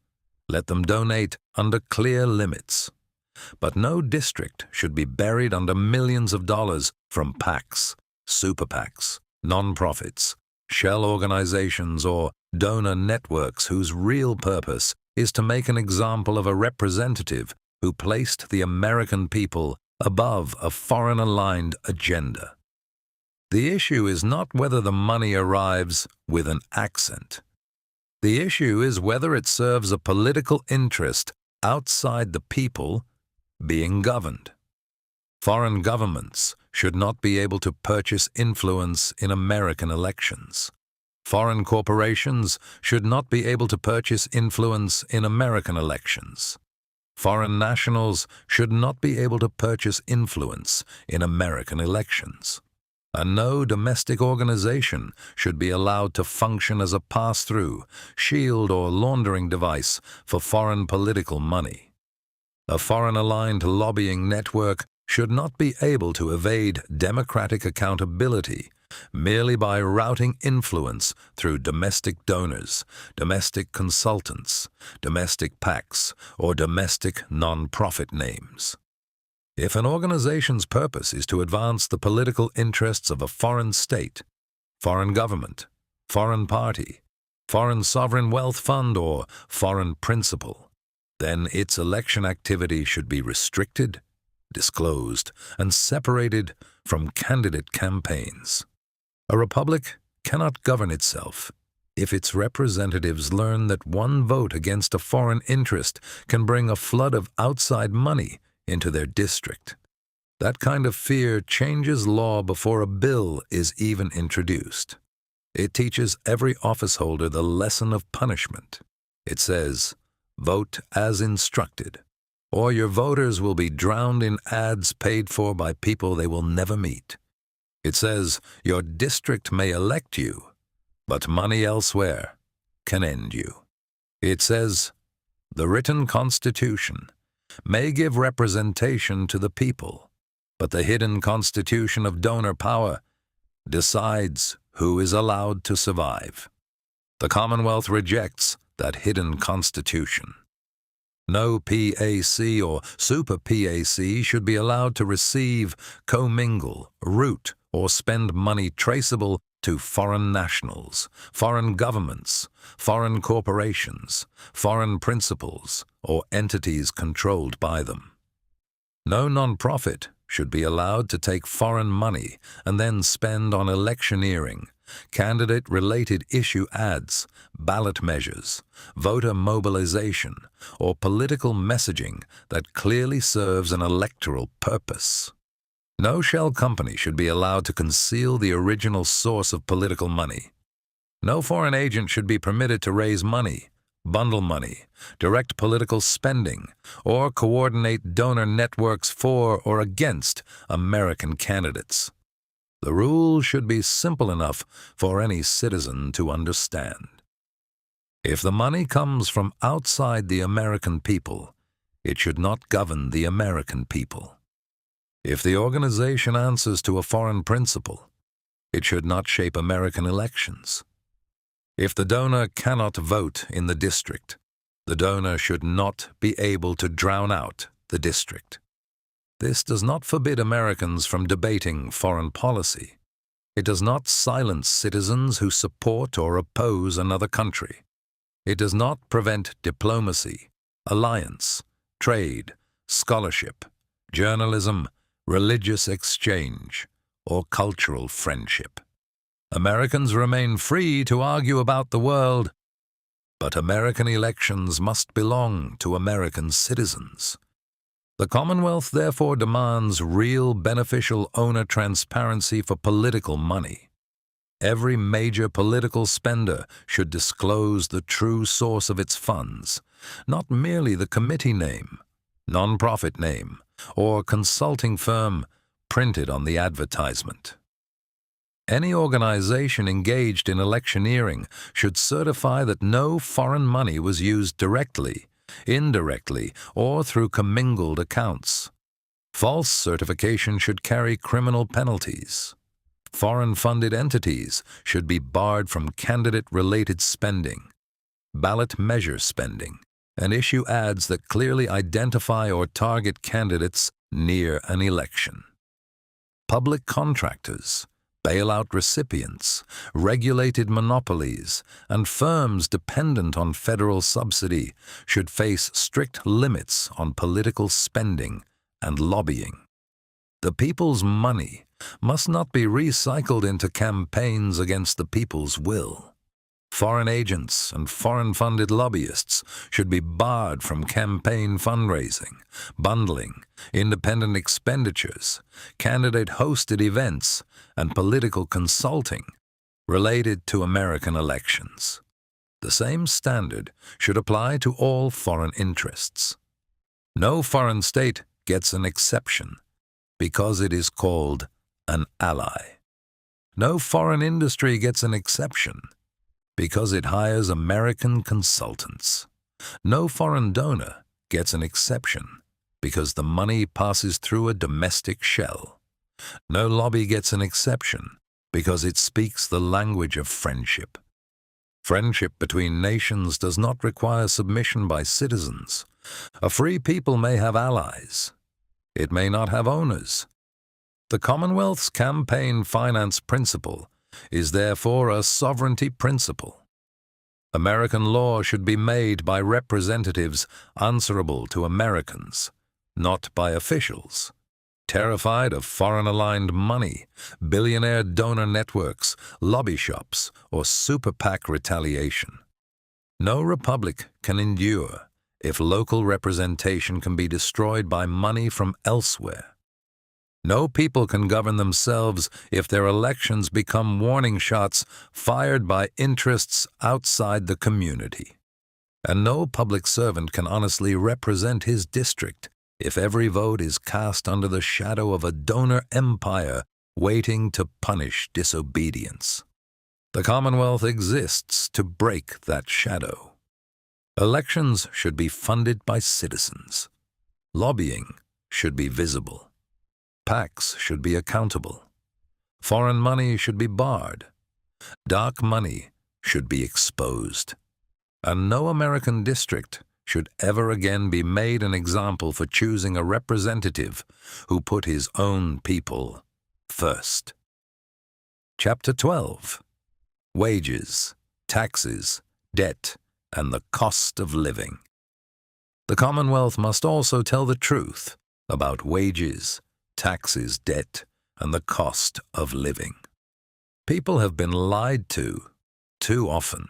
let them donate under clear limits. But no district should be buried under millions of dollars from PACs, super PACs, non-profits, shell organizations, or donor networks whose real purpose is to make an example of a representative who placed the American people above a foreign-aligned agenda. The issue is not whether the money arrives with an accent. The issue is whether it serves a political interest outside the people being governed. Foreign governments should not be able to purchase influence in American elections. Foreign corporations should not be able to purchase influence in American elections. Foreign nationals should not be able to purchase influence in American elections. And no domestic organization should be allowed to function as a pass-through, shield, or laundering device for foreign political money. A foreign-aligned lobbying network should not be able to evade democratic accountability merely by routing influence through domestic donors, domestic consultants, domestic PACs, or domestic non-profit names. If an organization's purpose is to advance the political interests of a foreign state, foreign government, foreign party, foreign sovereign wealth fund, or foreign principle, then its election activity should be restricted, disclosed, and separated from candidate campaigns. A republic cannot govern itself if its representatives learn that one vote against a foreign interest can bring a flood of outside money into their district. That kind of fear changes law before a bill is even introduced. It teaches every officeholder the lesson of punishment. It says, vote as instructed, or your voters will be drowned in ads paid for by people they will never meet. It says, your district may elect you, but money elsewhere can end you. It says, the written Constitution may give representation to the people, but the hidden constitution of donor power decides who is allowed to survive. The Commonwealth rejects that hidden constitution. No PAC or super PAC should be allowed to receive, commingle, root, or spend money traceable to foreign nationals, foreign governments, foreign corporations, foreign principals, or entities controlled by them. No non-profit should be allowed to take foreign money and then spend on electioneering, candidate-related issue ads, ballot measures, voter mobilization, or political messaging that clearly serves an electoral purpose. No shell company should be allowed to conceal the original source of political money. No foreign agent should be permitted to raise money, bundle money, direct political spending, or coordinate donor networks for or against American candidates. The rules should be simple enough for any citizen to understand. If the money comes from outside the American people, it should not govern the American people. If the organization answers to a foreign principle, it should not shape American elections. If the donor cannot vote in the district, the donor should not be able to drown out the district. This does not forbid Americans from debating foreign policy. It does not silence citizens who support or oppose another country. It does not prevent diplomacy, alliance, trade, scholarship, journalism, religious exchange, or cultural friendship. Americans remain free to argue about the world, but American elections must belong to American citizens. The Commonwealth therefore demands real beneficial owner transparency for political money. Every major political spender should disclose the true source of its funds, not merely the committee name, nonprofit name, or consulting firm printed on the advertisement. Any organization engaged in electioneering should certify that no foreign money was used directly indirectly, or through commingled accounts. False certification should carry criminal penalties. Foreign-funded entities should be barred from candidate-related spending, ballot measure spending, and issue ads that clearly identify or target candidates near an election. Public contractors, bailout recipients, regulated monopolies, and firms dependent on federal subsidy should face strict limits on political spending and lobbying. The people's money must not be recycled into campaigns against the people's will. Foreign agents and foreign-funded lobbyists should be barred from campaign fundraising, bundling, independent expenditures, candidate-hosted events, and political consulting related to American elections. The same standard should apply to all foreign interests. No foreign state gets an exception because it is called an ally. No foreign industry gets an exception because it hires American consultants. No foreign donor gets an exception because the money passes through a domestic shell. No lobby gets an exception because it speaks the language of friendship. Friendship between nations does not require submission by citizens. A free people may have allies. It may not have owners. The Commonwealth's campaign finance principle is therefore a sovereignty principle. American law should be made by representatives answerable to Americans, not by officials, terrified of foreign-aligned money, billionaire donor networks, lobby shops, or super PAC retaliation. No republic can endure if local representation can be destroyed by money from elsewhere. No people can govern themselves if their elections become warning shots fired by interests outside the community. And no public servant can honestly represent his district if every vote is cast under the shadow of a donor empire waiting to punish disobedience. The Commonwealth exists to break that shadow. Elections should be funded by citizens. Lobbying should be visible. PACs should be accountable. Foreign money should be barred. Dark money should be exposed. And no American district should ever again be made an example for choosing a representative who put his own people first. Chapter 12. Wages, Taxes, Debt, and the Cost of Living. The Commonwealth must also tell the truth about wages, taxes, debt, and the cost of living. People have been lied to too often.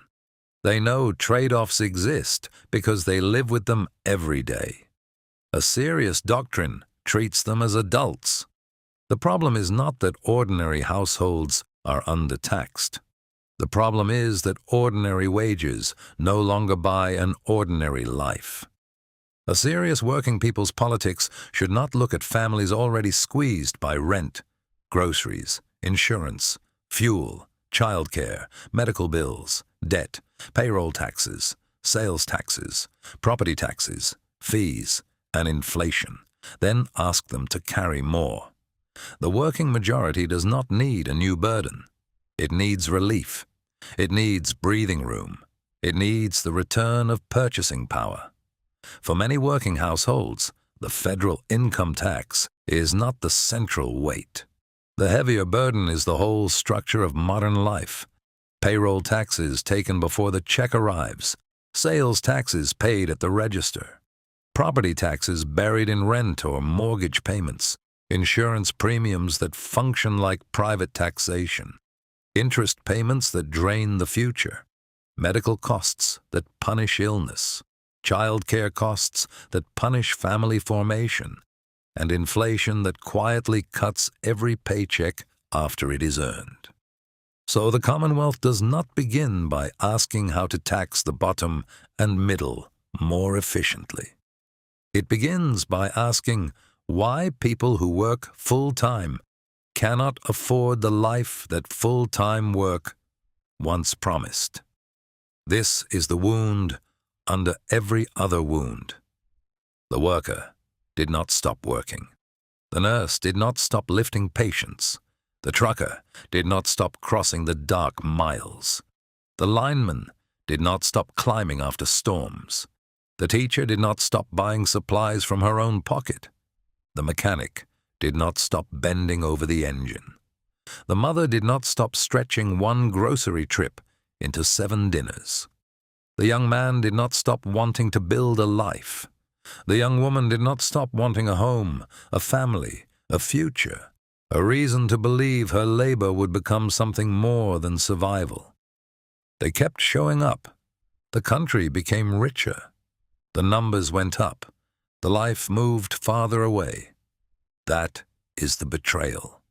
They know trade-offs exist because they live with them every day. A serious doctrine treats them as adults. The problem is not that ordinary households are undertaxed. The problem is that ordinary wages no longer buy an ordinary life. A serious working people's politics should not look at families already squeezed by rent, groceries, insurance, fuel, childcare, medical bills, debt, payroll taxes, sales taxes, property taxes, fees, and inflation, then ask them to carry more. The working majority does not need a new burden. It needs relief. It needs breathing room. It needs the return of purchasing power. For many working households, the federal income tax is not the central weight. The heavier burden is the whole structure of modern life. Payroll taxes taken before the check arrives, sales taxes paid at the register, property taxes buried in rent or mortgage payments, insurance premiums that function like private taxation, interest payments that drain the future, medical costs that punish illness, child care costs that punish family formation, and inflation that quietly cuts every paycheck after it is earned. So the Commonwealth does not begin by asking how to tax the bottom and middle more efficiently. It begins by asking why people who work full-time cannot afford the life that full-time work once promised. This is the wound under every other wound. The worker did not stop working. The nurse did not stop lifting patients. The trucker did not stop crossing the dark miles. The lineman did not stop climbing after storms. The teacher did not stop buying supplies from her own pocket. The mechanic did not stop bending over the engine. The mother did not stop stretching one grocery trip into 7 dinners. The young man did not stop wanting to build a life. The young woman did not stop wanting a home, a family, a future, a reason to believe her labor would become something more than survival. They kept showing up. The country became richer. The numbers went up. The life moved farther away. That is the betrayal.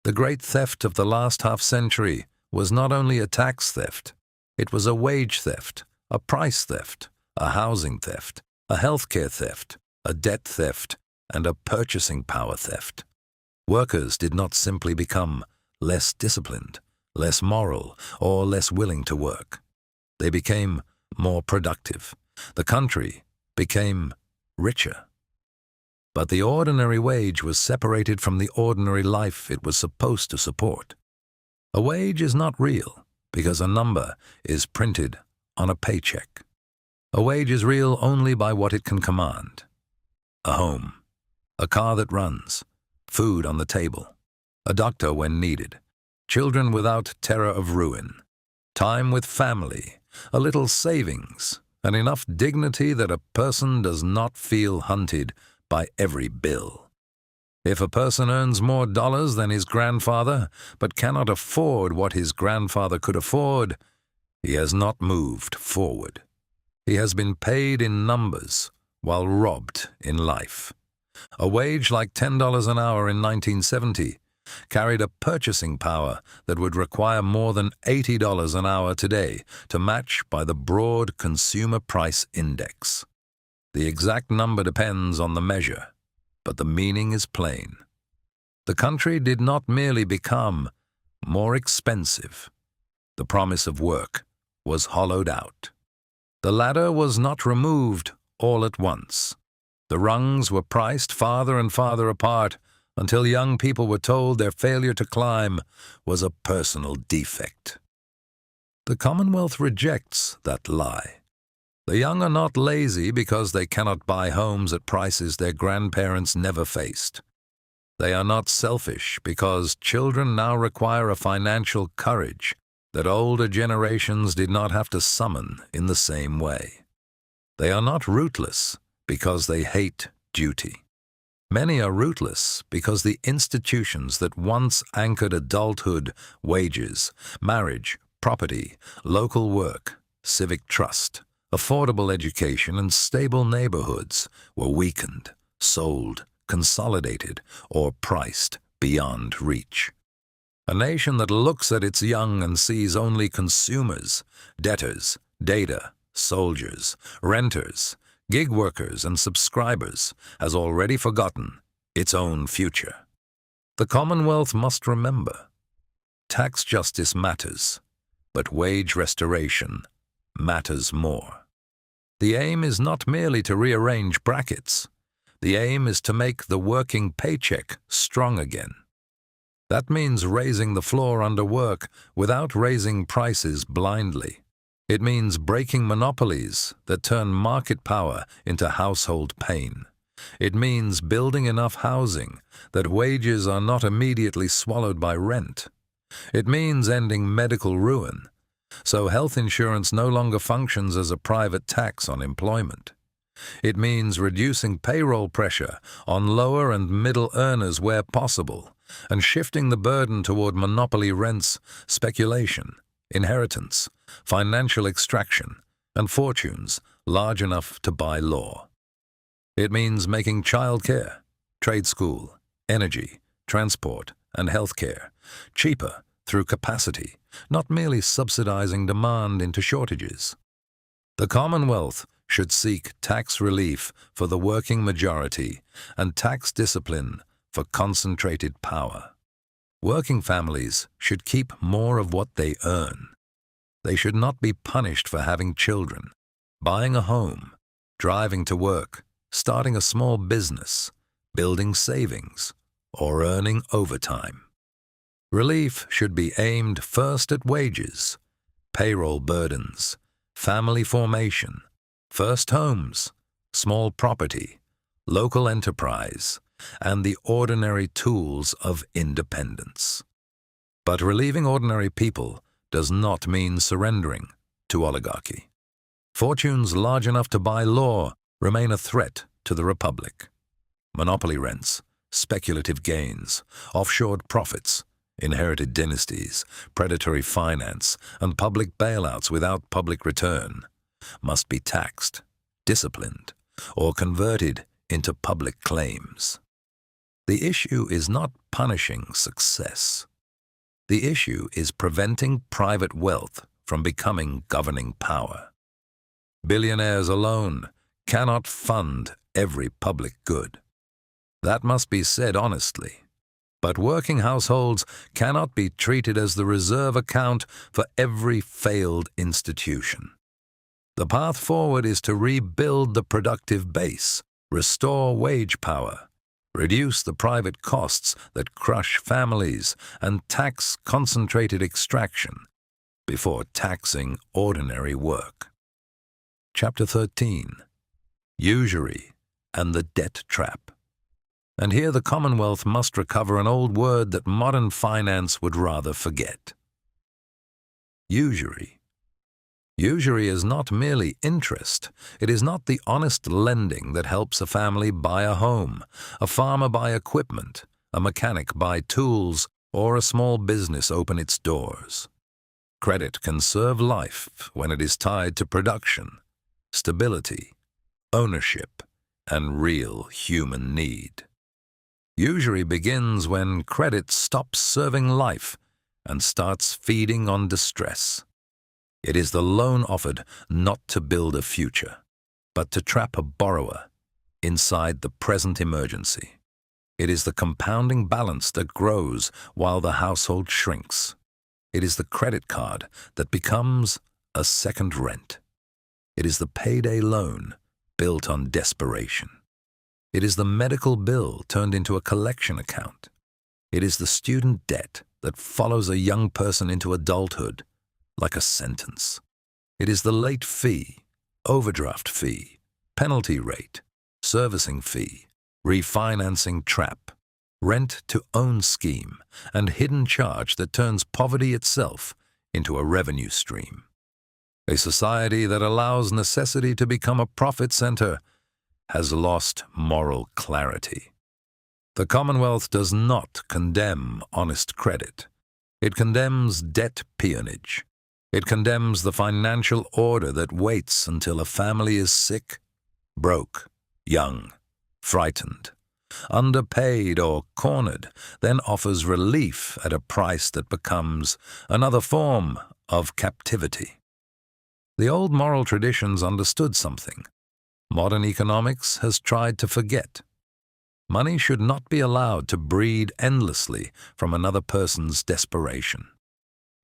The great theft of the last half-century was not only a tax theft, it was a wage theft, a price theft, a housing theft, a healthcare theft, a debt theft, and a purchasing power theft. Workers did not simply become less disciplined, less moral, or less willing to work. They became more productive. The country became richer. But the ordinary wage was separated from the ordinary life it was supposed to support. A wage is not real because a number is printed on a paycheck. A wage is real only by what it can command. A home, a car that runs, food on the table, a doctor when needed, children without terror of ruin, time with family, a little savings, and enough dignity that a person does not feel hunted by every bill. If a person earns more dollars than his grandfather, but cannot afford what his grandfather could afford, he has not moved forward. He has been paid in numbers while robbed in life. A wage like $10 an hour in 1970 carried a purchasing power that would require more than $80 an hour today to match by the broad consumer price index. The exact number depends on the measure, but the meaning is plain. The country did not merely become more expensive. The promise of work was hollowed out. The ladder was not removed all at once. The rungs were priced farther and farther apart until young people were told their failure to climb was a personal defect. The Commonwealth rejects that lie. The young are not lazy because they cannot buy homes at prices their grandparents never faced. They are not selfish because children now require a financial courage that older generations did not have to summon in the same way. They are not rootless because they hate duty. Many are rootless because the institutions that once anchored adulthood, wages, marriage, property, local work, civic trust, affordable education, and stable neighborhoods were weakened, sold, consolidated, or priced beyond reach. A nation that looks at its young and sees only consumers, debtors, data, soldiers, renters, gig workers, and subscribers has already forgotten its own future. The Commonwealth must remember, tax justice matters, but wage restoration matters more. The aim is not merely to rearrange brackets. The aim is to make the working paycheck strong again. That means raising the floor under work without raising prices blindly. It means breaking monopolies that turn market power into household pain. It means building enough housing that wages are not immediately swallowed by rent. It means ending medical ruin, so health insurance no longer functions as a private tax on employment. It means reducing payroll pressure on lower and middle earners where possible, and shifting the burden toward monopoly rents, speculation, inheritance, financial extraction, and fortunes large enough to buy law. It means making childcare, trade school, energy, transport, and healthcare cheaper through capacity, not merely subsidizing demand into shortages. The Commonwealth should seek tax relief for the working majority and tax discipline for concentrated power. Working families should keep more of what they earn. They should not be punished for having children, buying a home, driving to work, starting a small business, building savings, or earning overtime. Relief should be aimed first at wages, payroll burdens, family formation, first homes, small property, local enterprise, and the ordinary tools of independence. But relieving ordinary people does not mean surrendering to oligarchy. Fortunes large enough to buy law remain a threat to the republic. Monopoly rents, speculative gains, offshored profits, inherited dynasties, predatory finance, and public bailouts without public return must be taxed, disciplined, or converted into public claims. The issue is not punishing success. The issue is preventing private wealth from becoming governing power. Billionaires alone cannot fund every public good. That must be said honestly. But working households cannot be treated as the reserve account for every failed institution. The path forward is to rebuild the productive base, restore wage power, reduce the private costs that crush families, and tax concentrated extraction before taxing ordinary work. Chapter 13. Usury and the Debt Trap. And here the Commonwealth must recover an old word that modern finance would rather forget. Usury. Usury is not merely interest. It is not the honest lending that helps a family buy a home, a farmer buy equipment, a mechanic buy tools, or a small business open its doors. Credit can serve life when it is tied to production, stability, ownership, and real human need. Usury begins when credit stops serving life and starts feeding on distress. It is the loan offered not to build a future, but to trap a borrower inside the present emergency. It is the compounding balance that grows while the household shrinks. It is the credit card that becomes a second rent. It is the payday loan built on desperation. It is the medical bill turned into a collection account. It is the student debt that follows a young person into adulthood like a sentence. It is the late fee, overdraft fee, penalty rate, servicing fee, refinancing trap, rent-to-own scheme, and hidden charge that turns poverty itself into a revenue stream. A society that allows necessity to become a profit center has lost moral clarity. The Commonwealth does not condemn honest credit. It condemns debt peonage. It condemns the financial order that waits until a family is sick, broke, young, frightened, underpaid, or cornered, then offers relief at a price that becomes another form of captivity. The old moral traditions understood something. Modern economics has tried to forget. Money should not be allowed to breed endlessly from another person's desperation.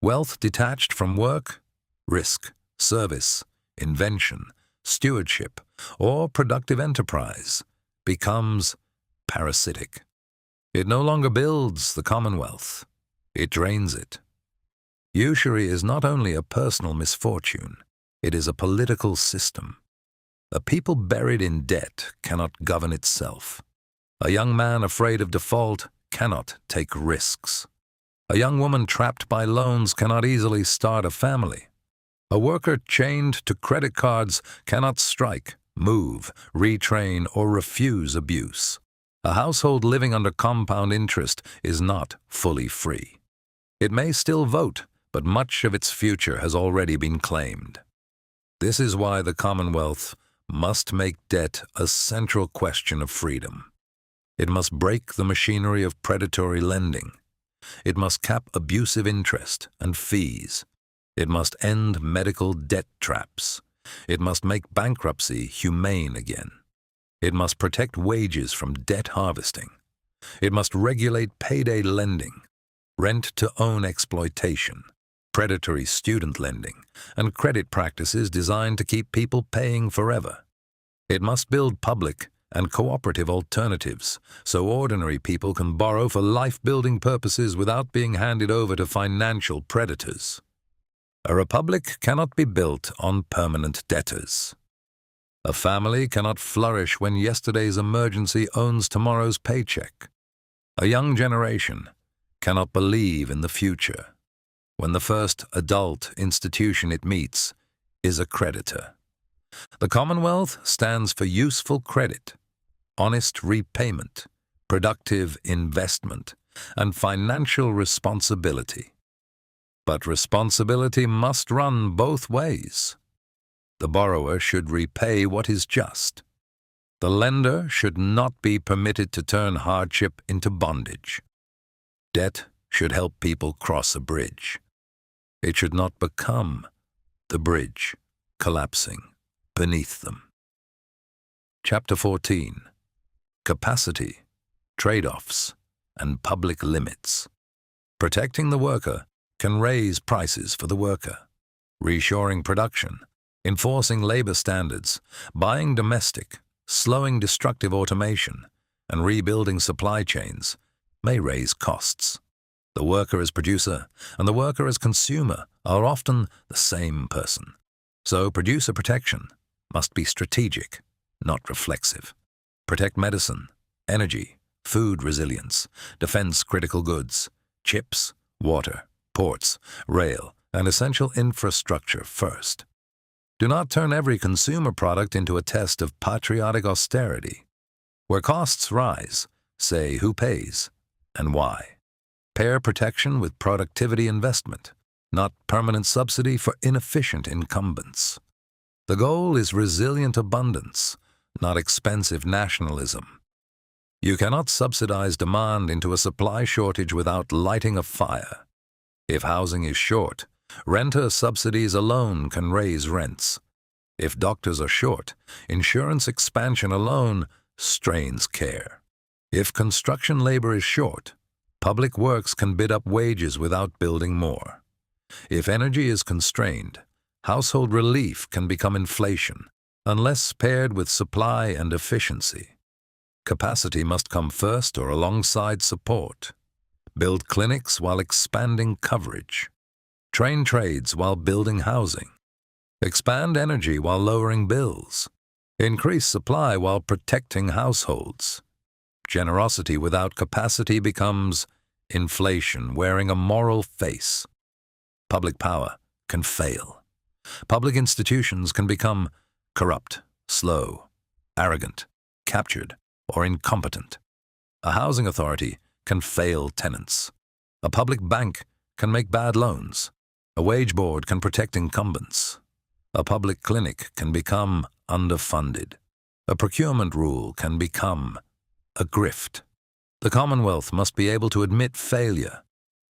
Wealth detached from work, risk, service, invention, stewardship, or productive enterprise becomes parasitic. It no longer builds the Commonwealth. It drains it. Usury is not only a personal misfortune, it is a political system. A people buried in debt cannot govern itself. A young man afraid of default cannot take risks. A young woman trapped by loans cannot easily start a family. A worker chained to credit cards cannot strike, move, retrain, or refuse abuse. A household living under compound interest is not fully free. It may still vote, but much of its future has already been claimed. This is why the Commonwealth must make debt a central question of freedom. It must break the machinery of predatory lending. It must cap abusive interest and fees. It must end medical debt traps. It must make bankruptcy humane again. It must protect wages from debt harvesting. It must regulate payday lending, rent-to-own exploitation, predatory student lending, and credit practices designed to keep people paying forever. It must build public and cooperative alternatives so ordinary people can borrow for life-building purposes without being handed over to financial predators. A republic cannot be built on permanent debtors. A family cannot flourish when yesterday's emergency owns tomorrow's paycheck. A young generation cannot believe in the future when the first adult institution it meets is a creditor. The Commonwealth stands for useful credit, honest repayment, productive investment, and financial responsibility. But responsibility must run both ways. The borrower should repay what is just. The lender should not be permitted to turn hardship into bondage. Debt should help people cross a bridge. It should not become the bridge collapsing beneath them. Chapter 14. Capacity, Trade-offs, and Public Limits. Protecting the worker can raise prices for the worker. Reshoring production, enforcing labor standards, buying domestic, slowing destructive automation, and rebuilding supply chains may raise costs. The worker as producer and the worker as consumer are often the same person. So producer protection must be strategic, not reflexive. Protect medicine, energy, food resilience, defense critical goods, chips, water, ports, rail, and essential infrastructure first. Do not turn every consumer product into a test of patriotic austerity. Where costs rise, say who pays and why. Pair protection with productivity investment, not permanent subsidy for inefficient incumbents. The goal is resilient abundance, not expensive nationalism. You cannot subsidize demand into a supply shortage without lighting a fire. If housing is short, renter subsidies alone can raise rents. If doctors are short, insurance expansion alone strains care. If construction labor is short, public works can bid up wages without building more. If energy is constrained, household relief can become inflation, unless paired with supply and efficiency. Capacity must come first or alongside support. Build clinics while expanding coverage. Train trades while building housing. Expand energy while lowering bills. Increase supply while protecting households. Generosity without capacity becomes inflation wearing a moral face. Public power can fail. Public institutions can become corrupt, slow, arrogant, captured, or incompetent. A housing authority can fail tenants. A public bank can make bad loans. A wage board can protect incumbents. A public clinic can become underfunded. A procurement rule can become a grift. The Commonwealth must be able to admit failure,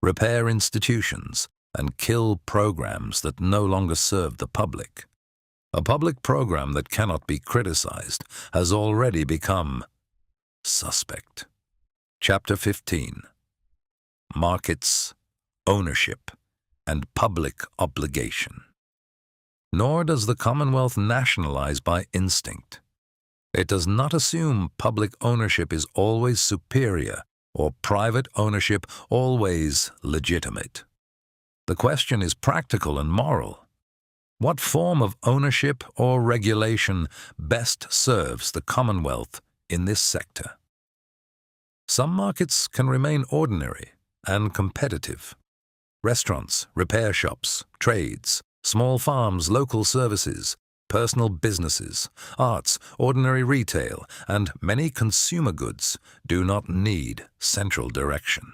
repair institutions, and kill programs that no longer serve the public. A public program that cannot be criticized has already become suspect. Chapter 15. Markets, Ownership, and Public Obligation. Nor does the Commonwealth nationalize by instinct. It does not assume public ownership is always superior or private ownership always legitimate. The question is practical and moral. What form of ownership or regulation best serves the Commonwealth in this sector? Some markets can remain ordinary and competitive. Restaurants, repair shops, trades, small farms, local services, personal businesses, arts, ordinary retail, and many consumer goods do not need central direction.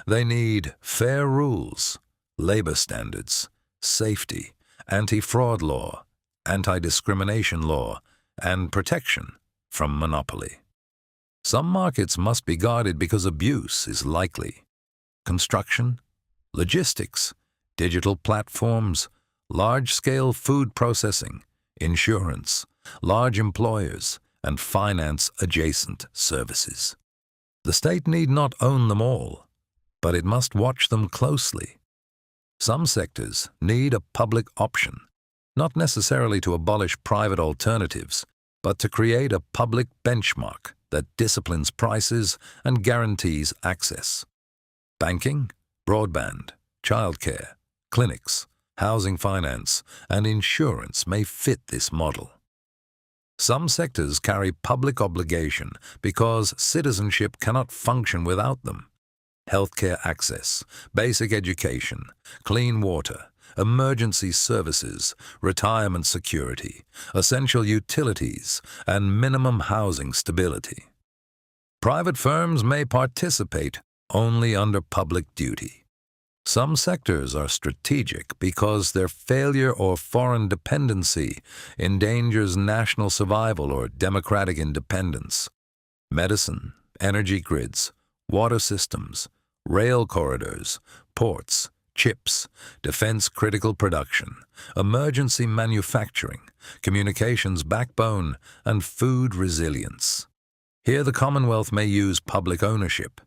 They need fair rules, labor standards, safety, anti-fraud law, anti-discrimination law, and protection from monopoly. Some markets must be guarded because abuse is likely. Construction, logistics, digital platforms, large-scale food processing, insurance, large employers, and finance-adjacent services. The state need not own them all, but it must watch them closely. Some sectors need a public option, not necessarily to abolish private alternatives, but to create a public benchmark that disciplines prices and guarantees access. Banking, broadband, childcare, clinics, housing finance, and insurance may fit this model. Some sectors carry public obligation because citizenship cannot function without them. Healthcare access, basic education, clean water, emergency services, retirement security, essential utilities, and minimum housing stability. Private firms may participate only under public duty. Some sectors are strategic because their failure or foreign dependency endangers national survival or democratic independence. Medicine, energy grids, water systems, rail corridors, ports, chips, defense critical production, emergency manufacturing, communications backbone, and food resilience. Here the Commonwealth may use public ownership,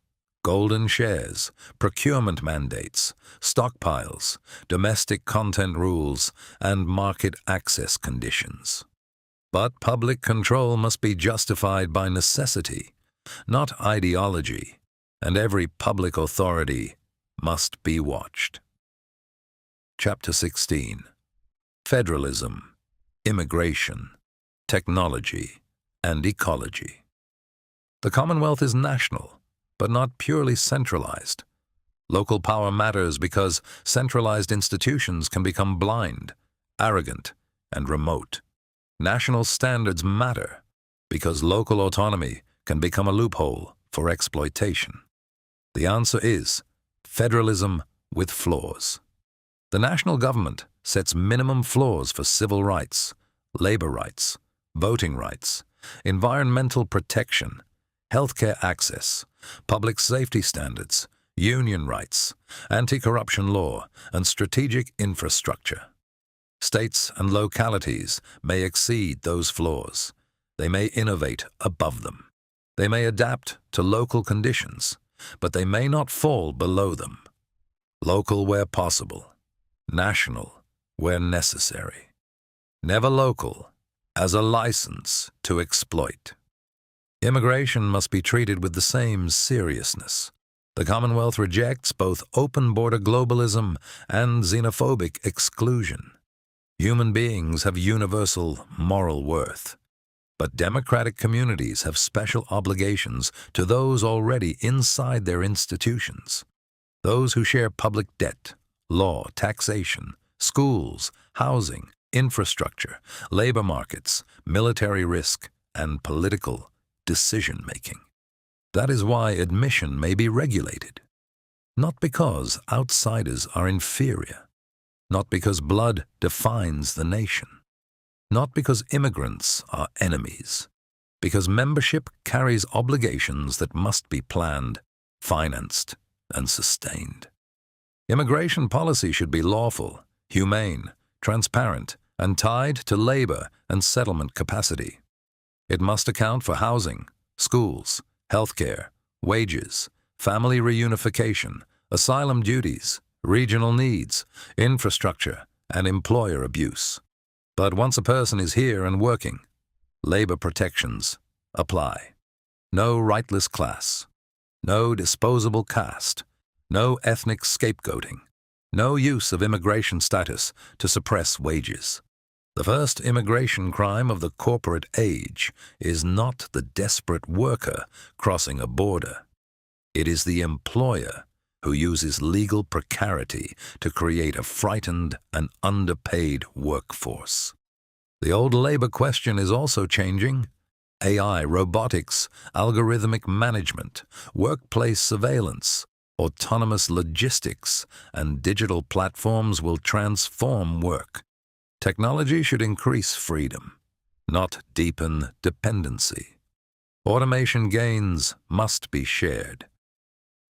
golden shares, procurement mandates, stockpiles, domestic content rules, and market access conditions. But public control must be justified by necessity, not ideology, and every public authority must be watched. Chapter 16. Federalism, Immigration, Technology, and Ecology. The Commonwealth is national, but not purely centralized. Local power matters because centralized institutions can become blind, arrogant, and remote. National standards matter because local autonomy can become a loophole for exploitation. The answer is federalism with flaws. The national government sets minimum floors for civil rights, labor rights, voting rights, environmental protection, healthcare access, public safety standards, union rights, anti-corruption law, and strategic infrastructure. States and localities may exceed those floors. They may innovate above them. They may adapt to local conditions, but they may not fall below them. Local where possible, national where necessary. Never local as a license to exploit. Immigration must be treated with the same seriousness. The Commonwealth rejects both open-border globalism and xenophobic exclusion. Human beings have universal moral worth, but democratic communities have special obligations to those already inside their institutions. Those who share public debt, law, taxation, schools, housing, infrastructure, labor markets, military risk, and political decision-making. That is why admission may be regulated. Not because outsiders are inferior, not because blood defines the nation, not because immigrants are enemies, because membership carries obligations that must be planned, financed, and sustained. Immigration policy should be lawful, humane, transparent, and tied to labor and settlement capacity. It must account for housing, schools, healthcare, wages, family reunification, asylum duties, regional needs, infrastructure, and employer abuse. But once a person is here and working, labor protections apply. No rightless class, no disposable caste, no ethnic scapegoating, no use of immigration status to suppress wages. The first immigration crime of the corporate age is not the desperate worker crossing a border. It is the employer who uses legal precarity to create a frightened and underpaid workforce. The old labor question is also changing. AI, robotics, algorithmic management, workplace surveillance, autonomous logistics, and digital platforms will transform work. Technology should increase freedom, not deepen dependency. Automation gains must be shared.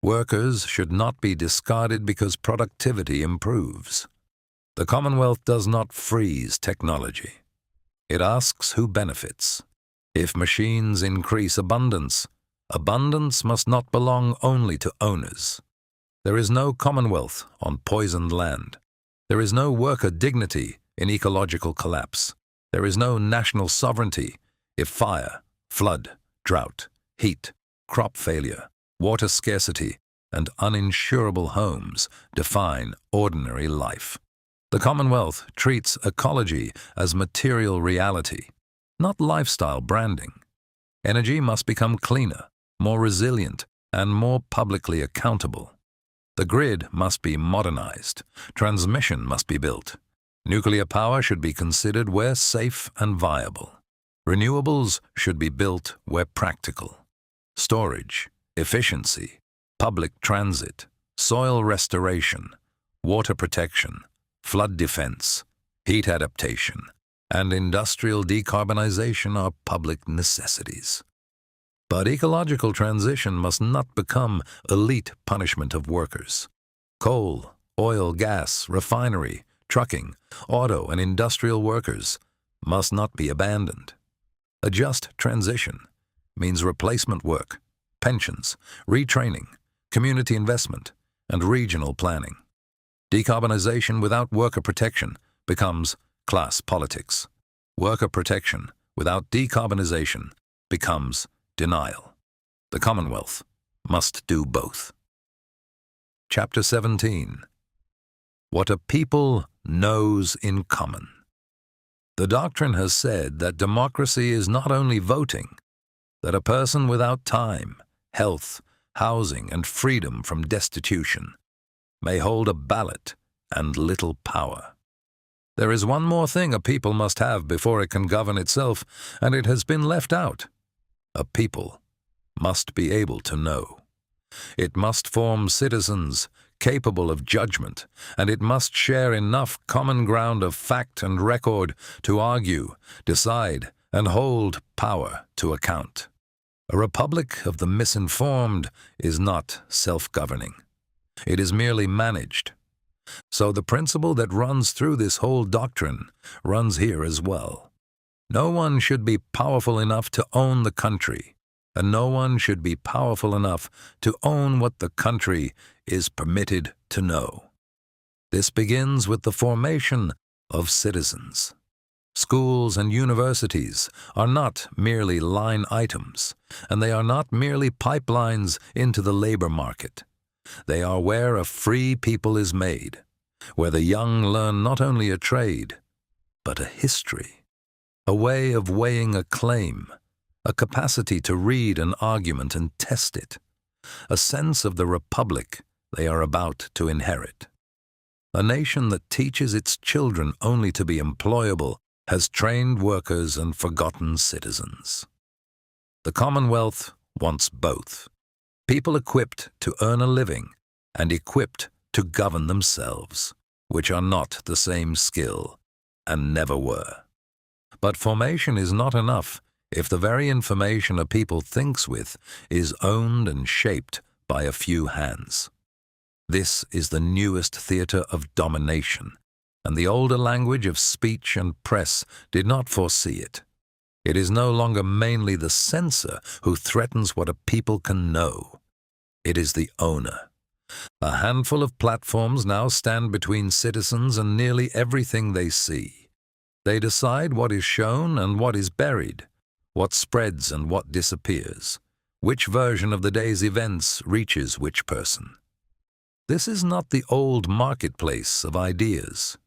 Workers should not be discarded because productivity improves. The Commonwealth does not freeze technology. It asks who benefits. If machines increase abundance, abundance must not belong only to owners. There is no commonwealth on poisoned land. There is no worker dignity in ecological collapse. There is no national sovereignty if fire, flood, drought, heat, crop failure, water scarcity, and uninsurable homes define ordinary life. The Commonwealth treats ecology as material reality, not lifestyle branding. Energy must become cleaner, more resilient, and more publicly accountable. The grid must be modernized. Transmission must be built. Nuclear power should be considered where safe and viable. Renewables should be built where practical. Storage, efficiency, public transit, soil restoration, water protection, flood defense, heat adaptation, and industrial decarbonization are public necessities. But ecological transition must not become elite punishment of workers. Coal, oil, gas, refinery, trucking, auto, and industrial workers must not be abandoned. A just transition means replacement work, pensions, retraining, community investment, and regional planning. Decarbonization without worker protection becomes class politics. Worker protection without decarbonization becomes denial. The Commonwealth must do both. Chapter 17. What a people knows in common. The Doctrine has said that democracy is not only voting, that a person without time, health, housing, and freedom from destitution may hold a ballot and little power. There is one more thing a people must have before it can govern itself, and it has been left out. A people must be able to know. It must form citizens capable of judgment, and it must share enough common ground of fact and record to argue, decide, and hold power to account. A republic of the misinformed is not self-governing. It is merely managed. So the principle that runs through this whole doctrine runs here as well. No one should be powerful enough to own the country, and no one should be powerful enough to own what the country is permitted to know. This begins with the formation of citizens. Schools and universities are not merely line items, and they are not merely pipelines into the labor market. They are where a free people is made, where the young learn not only a trade, but a history, a way of weighing a claim, a capacity to read an argument and test it, a sense of the republic they are about to inherit. A nation that teaches its children only to be employable has trained workers and forgotten citizens. The Commonwealth wants both. People equipped to earn a living and equipped to govern themselves, which are not the same skill and never were. But formation is not enough if the very information a people thinks with is owned and shaped by a few hands. This is the newest theater of domination, and the older language of speech and press did not foresee it. It is no longer mainly the censor who threatens what a people can know. It is the owner. A handful of platforms now stand between citizens and nearly everything they see. They decide what is shown and what is buried, what spreads and what disappears, which version of the day's events reaches which person. This is not the old marketplace of ideas.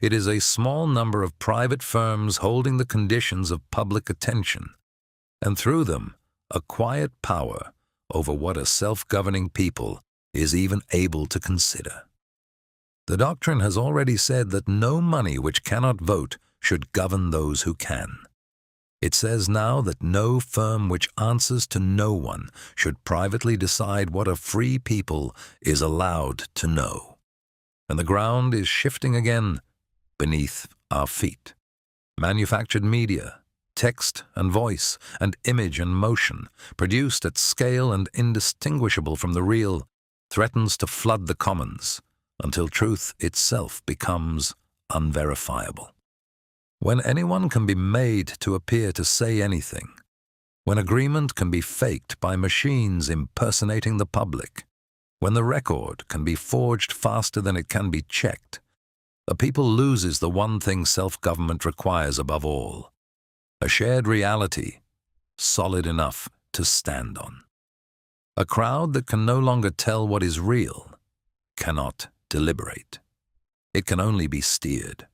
It is a small number of private firms holding the conditions of public attention, and through them, a quiet power over what a self-governing people is even able to consider. The Doctrine has already said that no money which cannot vote should govern those who can. It says now that no firm which answers to no one should privately decide what a free people is allowed to know. And the ground is shifting again beneath our feet. Manufactured media, text and voice and image and motion, produced at scale and indistinguishable from the real, threatens to flood the commons until truth itself becomes unverifiable. When anyone can be made to appear to say anything, when agreement can be faked by machines impersonating the public, When the record can be forged faster than it can be checked, a people loses the one thing self-government requires above all: a shared reality, solid enough to stand on. A crowd that can no longer tell what is real cannot deliberate. It can only be steered.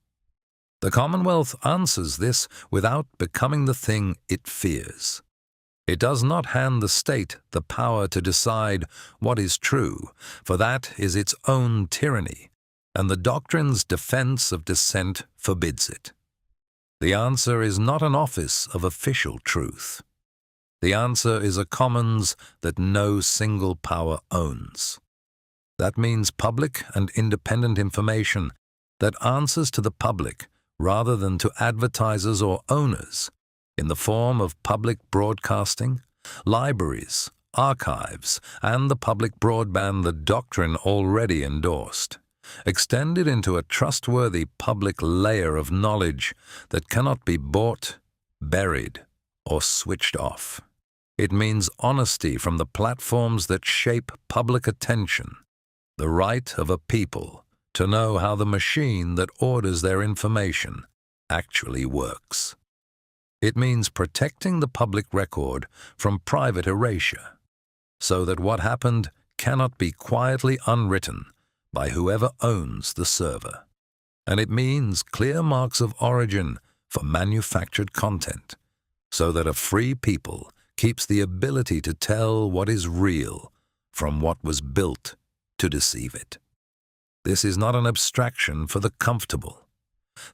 The Commonwealth answers this without becoming the thing it fears. It does not hand the state the power to decide what is true, for that is its own tyranny, and the doctrine's defense of dissent forbids it. The answer is not an office of official truth. The answer is a commons that no single power owns. That means public and independent information that answers to the public rather than to advertisers or owners, in the form of public broadcasting, libraries, archives, and the public broadband the Doctrine already endorsed, extended into a trustworthy public layer of knowledge that cannot be bought, buried, or switched off. It means honesty from the platforms that shape public attention, the right of a people to know how the machine that orders their information actually works. It means protecting the public record from private erasure, so that what happened cannot be quietly unwritten by whoever owns the server. And it means clear marks of origin for manufactured content, so that a free people keeps the ability to tell what is real from what was built to deceive it. This is not an abstraction for the comfortable.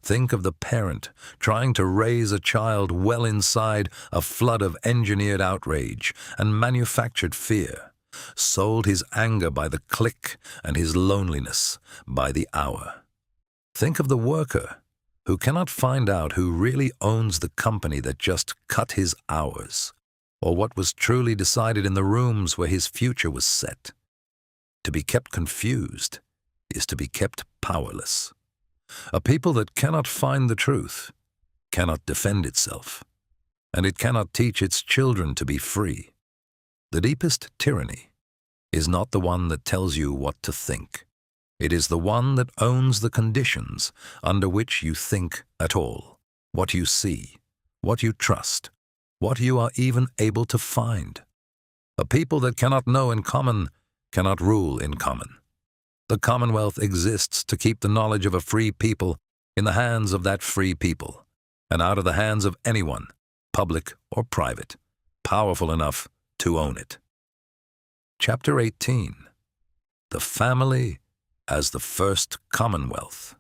Think of the parent trying to raise a child well inside a flood of engineered outrage and manufactured fear, sold his anger by the click and his loneliness by the hour. Think of the worker who cannot find out who really owns the company that just cut his hours, or what was truly decided in the rooms where his future was set. To be kept confused is to be kept powerless. A people that cannot find the truth cannot defend itself, and it cannot teach its children to be free. The deepest tyranny is not the one that tells you what to think. It is the one that owns the conditions under which you think at all, what you see, what you trust, what you are even able to find. A people that cannot know in common cannot rule in common. The Commonwealth exists to keep the knowledge of a free people in the hands of that free people, and out of the hands of anyone, public or private, powerful enough to own it. Chapter 18. The Family as the First Commonwealth.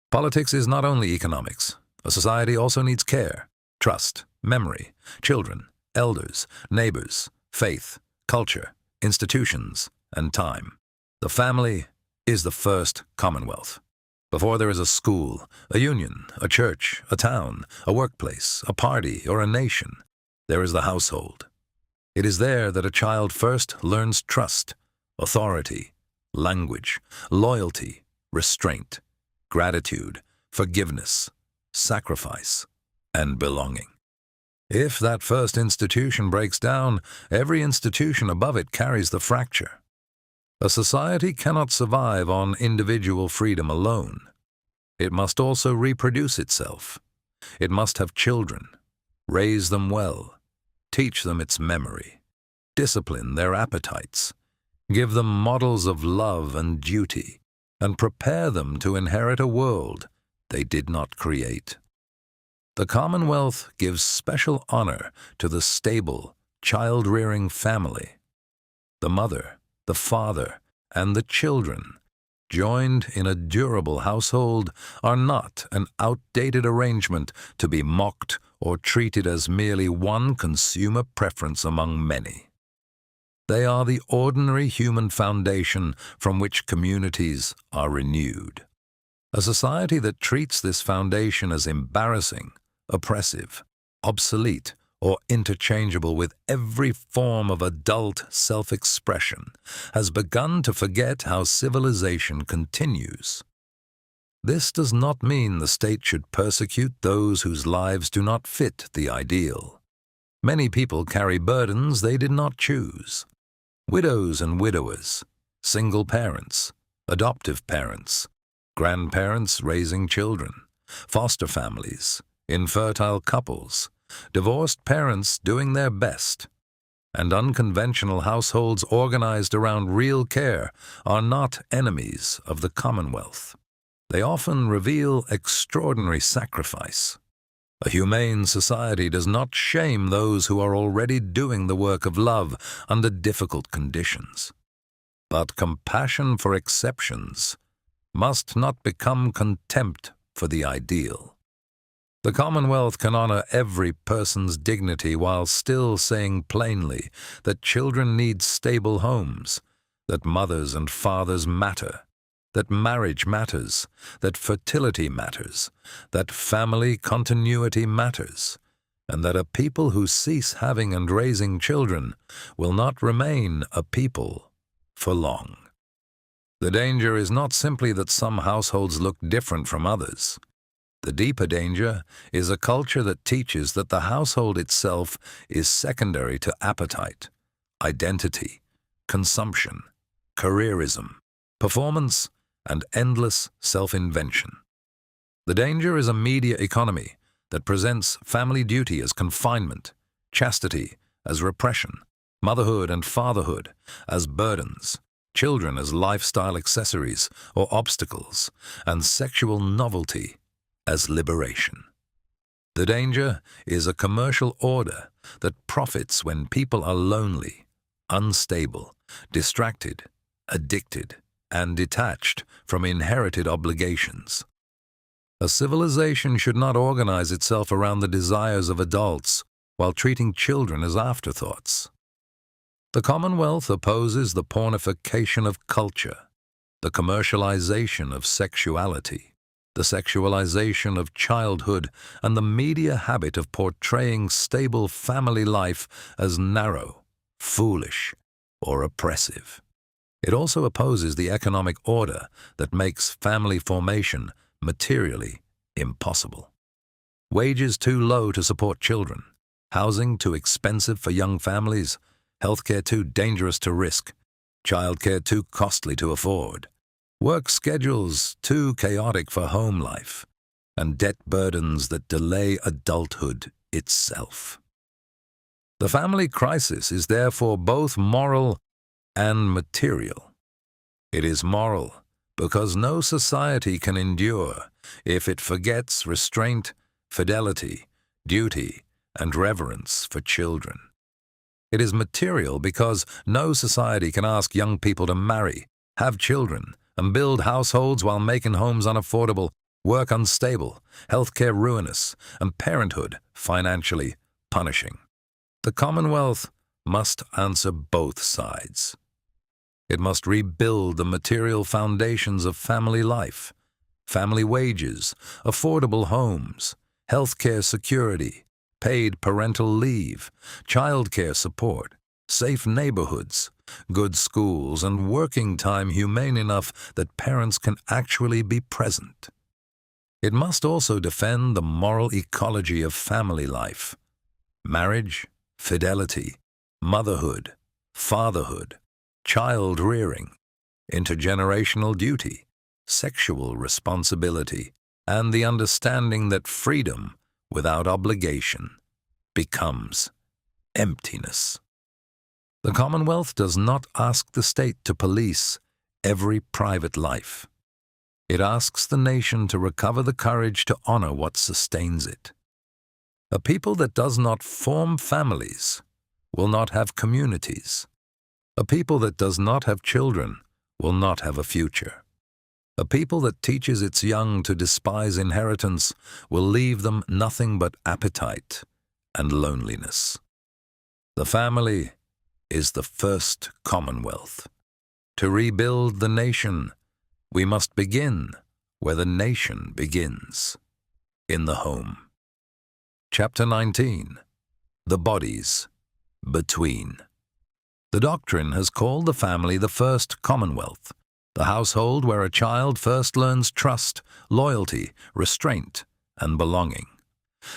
Politics is not only economics. A society also needs care, trust, memory, children, elders, neighbors, faith, culture, institutions, and time. The family is the first commonwealth. Before there is a school, a union, a church, a town, a workplace, a party, or a nation, there is the household. It is there that a child first learns trust, authority, language, loyalty, restraint, gratitude, forgiveness, sacrifice, and belonging. If that first institution breaks down, every institution above it carries the fracture. A society cannot survive on individual freedom alone. It must also reproduce itself. It must have children, raise them well, teach them its memory, discipline their appetites, give them models of love and duty, and prepare them to inherit a world they did not create. The Commonwealth gives special honor to the stable, child-rearing family. The mother, the father, and the children, joined in a durable household, are not an outdated arrangement to be mocked or treated as merely one consumer preference among many. They are the ordinary human foundation from which communities are renewed. A society that treats this foundation as embarrassing, oppressive, obsolete, or interchangeable with every form of adult self-expression, has begun to forget how civilization continues. This does not mean the state should persecute those whose lives do not fit the ideal. Many people carry burdens they did not choose. Widows and widowers, single parents, adoptive parents, grandparents raising children, foster families, infertile couples, divorced parents doing their best, and unconventional households organized around real care are not enemies of the Commonwealth. They often reveal extraordinary sacrifice. A humane society does not shame those who are already doing the work of love under difficult conditions. But compassion for exceptions must not become contempt for the ideal. The Commonwealth can honor every person's dignity while still saying plainly that children need stable homes, that mothers and fathers matter, that marriage matters, that fertility matters, that family continuity matters, and that a people who cease having and raising children will not remain a people for long. The danger is not simply that some households look different from others. The deeper danger is a culture that teaches that the household itself is secondary to appetite, identity, consumption, careerism, performance, and endless self-invention. The danger is a media economy that presents family duty as confinement, chastity as repression, motherhood and fatherhood as burdens, children as lifestyle accessories or obstacles, and sexual novelty as liberation. The danger is a commercial order that profits when people are lonely, unstable, distracted, addicted, and detached from inherited obligations. A civilization should not organize itself around the desires of adults while treating children as afterthoughts. The Commonwealth opposes the pornification of culture, the commercialization of sexuality, the sexualization of childhood, and the media habit of portraying stable family life as narrow, foolish, or oppressive. It also opposes the economic order that makes family formation materially impossible. Wages too low to support children, housing too expensive for young families, healthcare too dangerous to risk, childcare too costly to afford, work schedules too chaotic for home life, and debt burdens that delay adulthood itself. The family crisis is therefore both moral and material. It is moral because no society can endure if it forgets restraint, fidelity, duty, and reverence for children. It is material because no society can ask young people to marry, have children, and build households while making homes unaffordable, work unstable, healthcare ruinous, and parenthood financially punishing. The Commonwealth must answer both sides. It must rebuild the material foundations of family life, family wages, affordable homes, healthcare security, paid parental leave, childcare support, safe neighborhoods, good schools, and working time humane enough that parents can actually be present. It must also defend the moral ecology of family life, marriage, fidelity, motherhood, fatherhood, child rearing, intergenerational duty, sexual responsibility, and the understanding that freedom without obligation becomes emptiness. The Commonwealth does not ask the state to police every private life. It asks the nation to recover the courage to honor what sustains it. A people that does not form families will not have communities. A people that does not have children will not have a future. A people that teaches its young to despise inheritance will leave them nothing but appetite and loneliness. The family is the first Commonwealth. To rebuild the nation, we must begin where the nation begins, in the home. Chapter 19. The Bodies Between. The Doctrine has called the family the first Commonwealth, the household where a child first learns trust, loyalty, restraint, and belonging.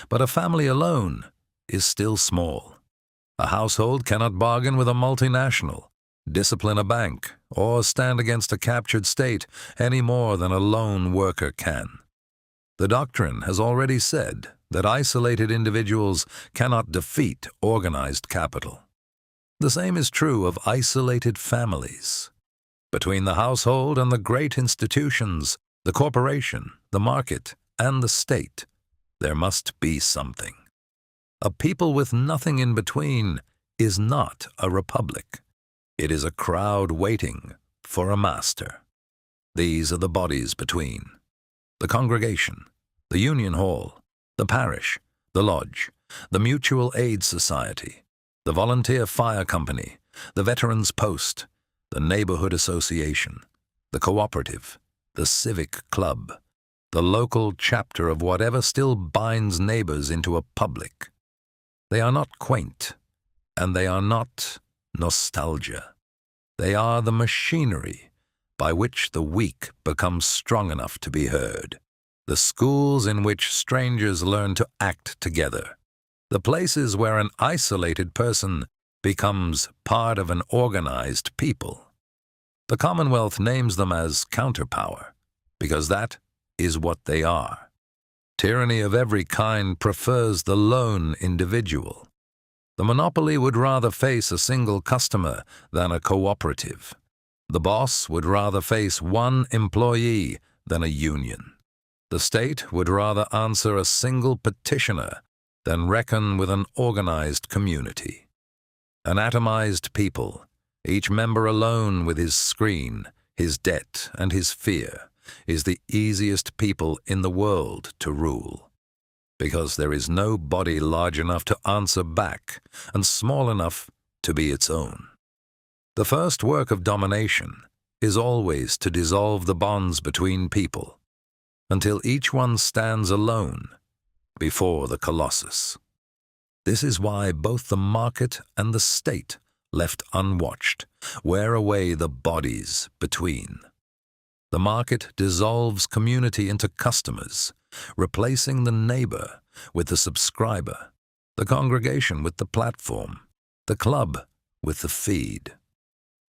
But a family alone is still small. A household cannot bargain with a multinational, discipline a bank, or stand against a captured state any more than a lone worker can. The doctrine has already said that isolated individuals cannot defeat organized capital. The same is true of isolated families. Between the household and the great institutions, the corporation, the market, and the state, there must be something. A people with nothing in between is not a republic. It is a crowd waiting for a master. These are the bodies between: the congregation, the union hall, the parish, the lodge, the mutual aid society, the volunteer fire company, the veterans post, the neighborhood association, the cooperative, the civic club, the local chapter of whatever still binds neighbors into a public. They are not quaint, and they are not nostalgia. They are the machinery by which the weak become strong enough to be heard, the schools in which strangers learn to act together, the places where an isolated person becomes part of an organized people. The Commonwealth names them as counterpower, because that is what they are. Tyranny of every kind prefers the lone individual. The monopoly would rather face a single customer than a cooperative. The boss would rather face one employee than a union. The state would rather answer a single petitioner than reckon with an organized community. An atomized people, each member alone with his screen, his debt, and his fear, is the easiest people in the world to rule, because there is no body large enough to answer back and small enough to be its own. The first work of domination is always to dissolve the bonds between people, until each one stands alone before the Colossus. This is why both the market and the state, left unwatched, wear away the bodies between. The market dissolves community into customers, replacing the neighbor with the subscriber, the congregation with the platform, the club with the feed.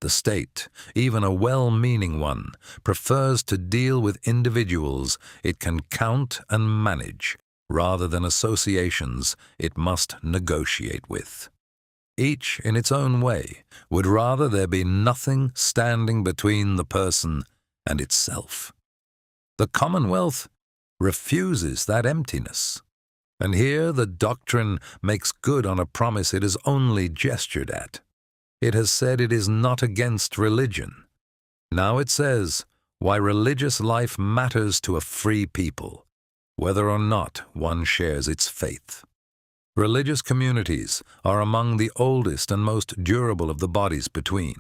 The state, even a well-meaning one, prefers to deal with individuals it can count and manage, rather than associations it must negotiate with. Each, in its own way, would rather there be nothing standing between the person and itself. The Commonwealth refuses that emptiness. And here the doctrine makes good on a promise it has only gestured at. It has said it is not against religion. Now it says why religious life matters to a free people, whether or not one shares its faith. Religious communities are among the oldest and most durable of the bodies between,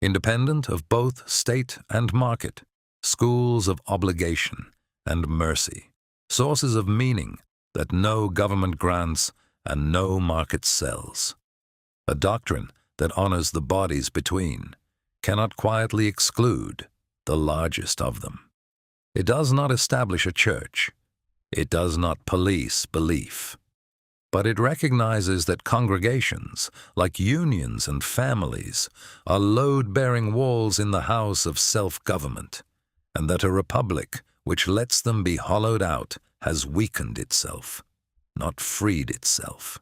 independent of both state and market, schools of obligation and mercy, sources of meaning that no government grants and no market sells. A doctrine that honors the bodies between cannot quietly exclude the largest of them. It does not establish a church. It does not police belief. But it recognizes that congregations, like unions and families, are load-bearing walls in the house of self-government, and that a republic which lets them be hollowed out has weakened itself, not freed itself.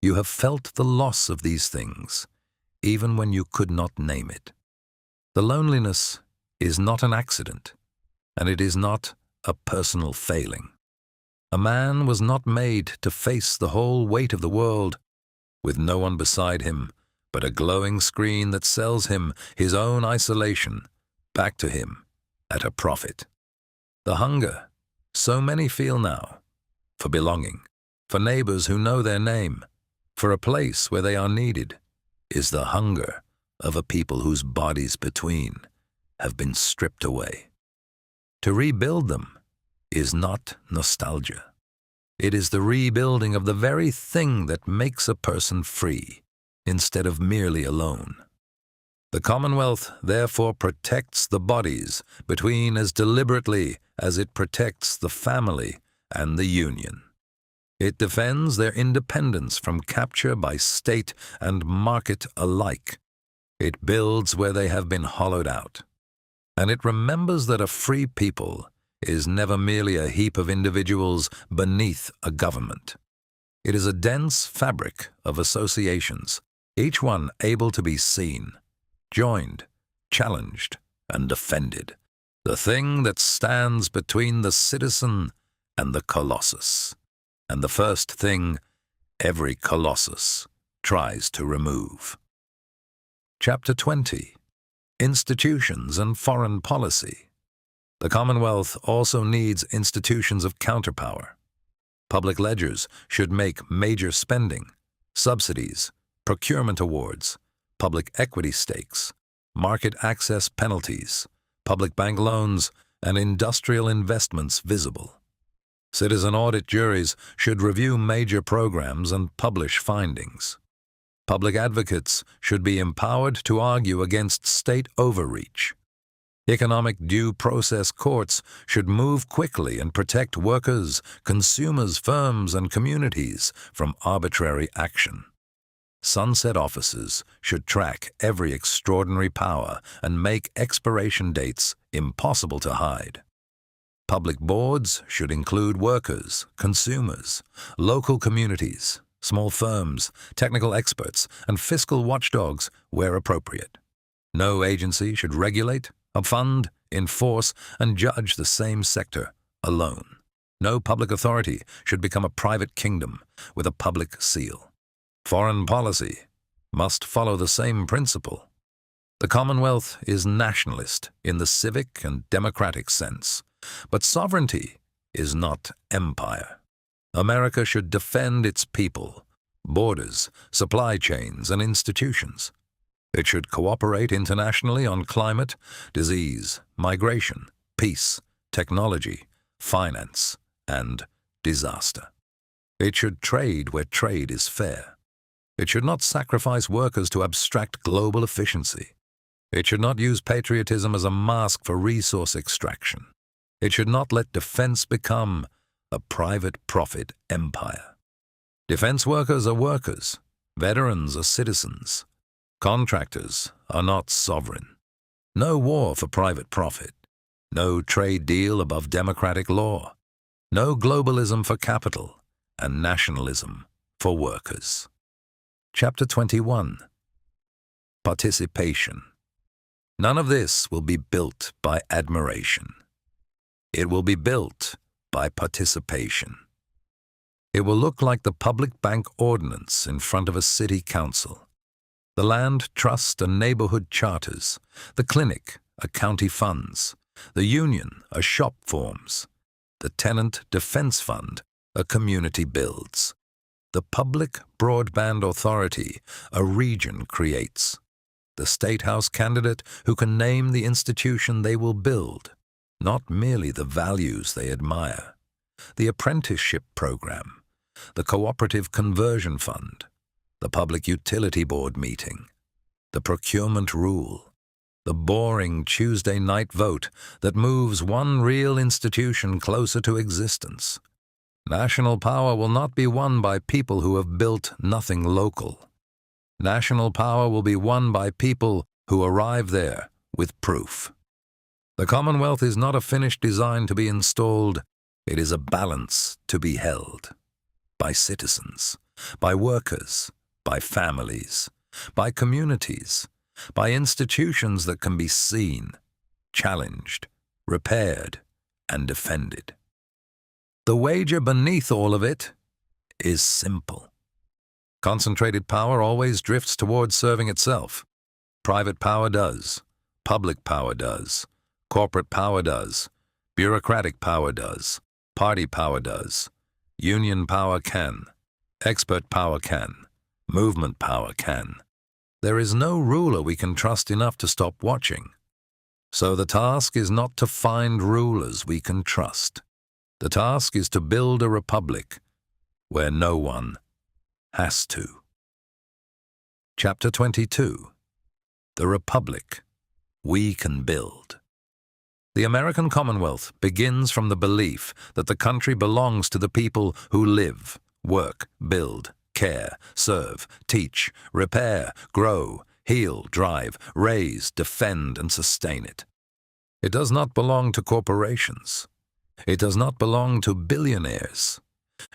You have felt the loss of these things, even when you could not name it. The loneliness is not an accident, and it is not a personal failing. A man was not made to face the whole weight of the world with no one beside him but a glowing screen that sells him his own isolation back to him at a profit. The hunger so many feel now, for belonging, for neighbors who know their name, for a place where they are needed, is the hunger of a people whose bodies between have been stripped away. To rebuild them is not nostalgia. It is the rebuilding of the very thing that makes a person free, instead of merely alone. The Commonwealth therefore protects the bodies between as deliberately as it protects the family and the union. It defends their independence from capture by state and market alike. It builds where they have been hollowed out. And it remembers that a free people is never merely a heap of individuals beneath a government. It is a dense fabric of associations, each one able to be seen, joined, challenged, and defended. The thing that stands between the citizen and the colossus, and the first thing every colossus tries to remove. Chapter 20. Institutions and Foreign Policy. The Commonwealth also needs institutions of counterpower. Public ledgers should make major spending, subsidies, procurement awards, public equity stakes, market access penalties, public bank loans, and industrial investments visible. Citizen audit juries should review major programs and publish findings. Public advocates should be empowered to argue against state overreach. Economic due process courts should move quickly and protect workers, consumers, firms, and communities from arbitrary action. Sunset offices should track every extraordinary power and make expiration dates impossible to hide. Public boards should include workers, consumers, local communities, small firms, technical experts, and fiscal watchdogs where appropriate. No agency should regulate, fund, enforce, and judge the same sector alone. No public authority should become a private kingdom with a public seal. Foreign policy must follow the same principle. The Commonwealth is nationalist in the civic and democratic sense, but sovereignty is not empire. America should defend its people, borders, supply chains, and institutions. It should cooperate internationally on climate, disease, migration, peace, technology, finance, and disaster. It should trade where trade is fair. It should not sacrifice workers to abstract global efficiency. It should not use patriotism as a mask for resource extraction. It should not let defense become a private profit empire. Defense workers are workers. Veterans are citizens. Contractors are not sovereign. No war for private profit. No trade deal above democratic law. No globalism for capital and nationalism for workers. Chapter 21. Participation. None of this will be built by admiration. It will be built by participation. It will look like the public bank ordinance in front of a city council, the land trust and neighborhood charters, the clinic a county funds, the union a shop forms, the tenant defense fund a community builds, the public broadband authority a region creates, the State House candidate who can name the institution they will build, not merely the values they admire, the apprenticeship program, the cooperative conversion fund, the public utility board meeting, the procurement rule, the boring Tuesday night vote that moves one real institution closer to existence. National power will not be won by people who have built nothing local. National power will be won by people who arrive there with proof. The Commonwealth is not a finished design to be installed. It is a balance to be held. By citizens, by workers, by families, by communities, by institutions that can be seen, challenged, repaired, and defended. The wager beneath all of it is simple. Concentrated power always drifts towards serving itself. Private power does. Public power does. Corporate power does. Bureaucratic power does. Party power does. Union power can. Expert power can. Movement power can. There is no ruler we can trust enough to stop watching. So the task is not to find rulers we can trust. The task is to build a republic where no one has to. Chapter 22. The Republic We Can Build. The American Commonwealth begins from the belief that the country belongs to the people who live, work, build, care, serve, teach, repair, grow, heal, drive, raise, defend, and sustain it. It does not belong to corporations. It does not belong to billionaires.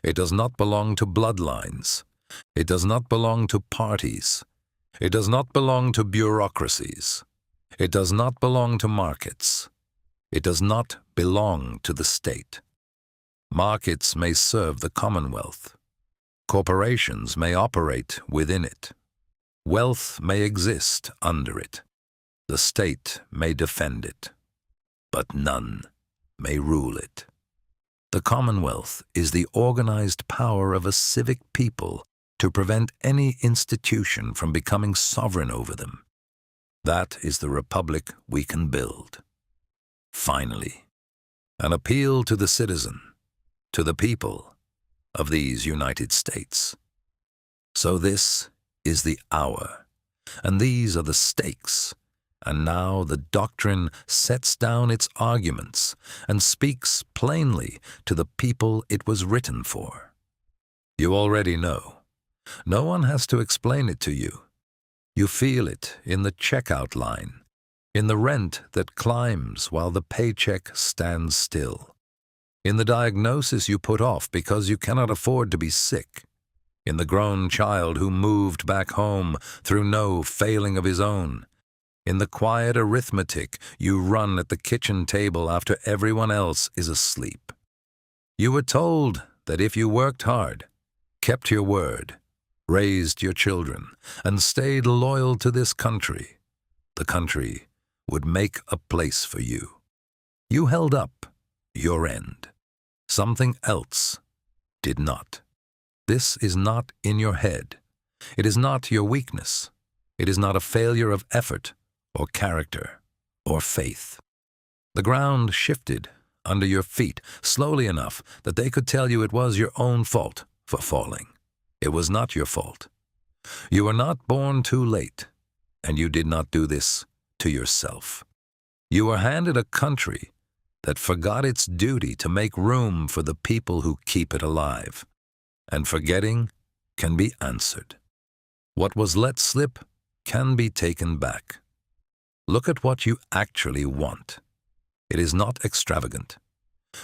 It does not belong to bloodlines. It does not belong to parties. It does not belong to bureaucracies. It does not belong to markets. It does not belong to the state. Markets may serve the Commonwealth. Corporations may operate within it. Wealth may exist under it. The state may defend it. But none may rule it. The Commonwealth is the organized power of a civic people to prevent any institution from becoming sovereign over them. That is the republic we can build. Finally, an appeal to the citizen, to the people of these United States. So this is the hour, and these are the stakes, and now the doctrine sets down its arguments and speaks plainly to the people it was written for. You already know. No one has to explain it to you. You feel it in the checkout line, in the rent that climbs while the paycheck stands still, in the diagnosis you put off because you cannot afford to be sick, in the grown child who moved back home through no failing of his own, in the quiet arithmetic you run at the kitchen table after everyone else is asleep. You were told that if you worked hard, kept your word, raised your children, and stayed loyal to this country, the country would make a place for you. You held up your end. Something else did not. This is not in your head. It is not your weakness. It is not a failure of effort or character or faith. The ground shifted under your feet slowly enough that they could tell you it was your own fault for falling. It was not your fault. You were not born too late, and you did not do this to yourself. You were handed a country that forgot its duty to make room for the people who keep it alive, and forgetting can be answered. What was let slip can be taken back. Look at what you actually want. It is not extravagant.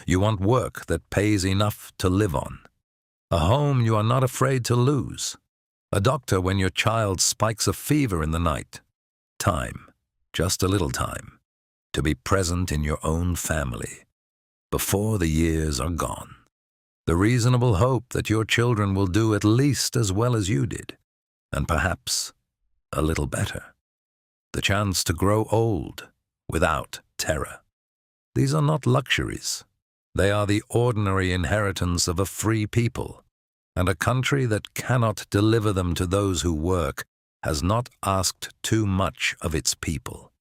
You want work that pays enough to live on. A home you are not afraid to lose. A doctor when your child spikes a fever in the night. Time, just a little time, to be present in your own family before the years are gone. The reasonable hope that your children will do at least as well as you did, and perhaps a little better. The chance to grow old without terror. These are not luxuries. They are the ordinary inheritance of a free people, and a country that cannot deliver them to those who work has not asked too much of its people.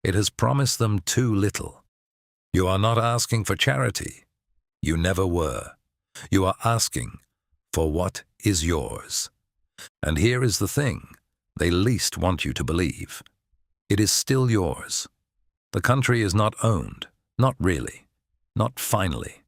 It has promised them too little. You are not asking for charity. You never were. You are asking for what is yours. And here is the thing they least want you to believe. It is still yours. The country is not owned, not really, not finally.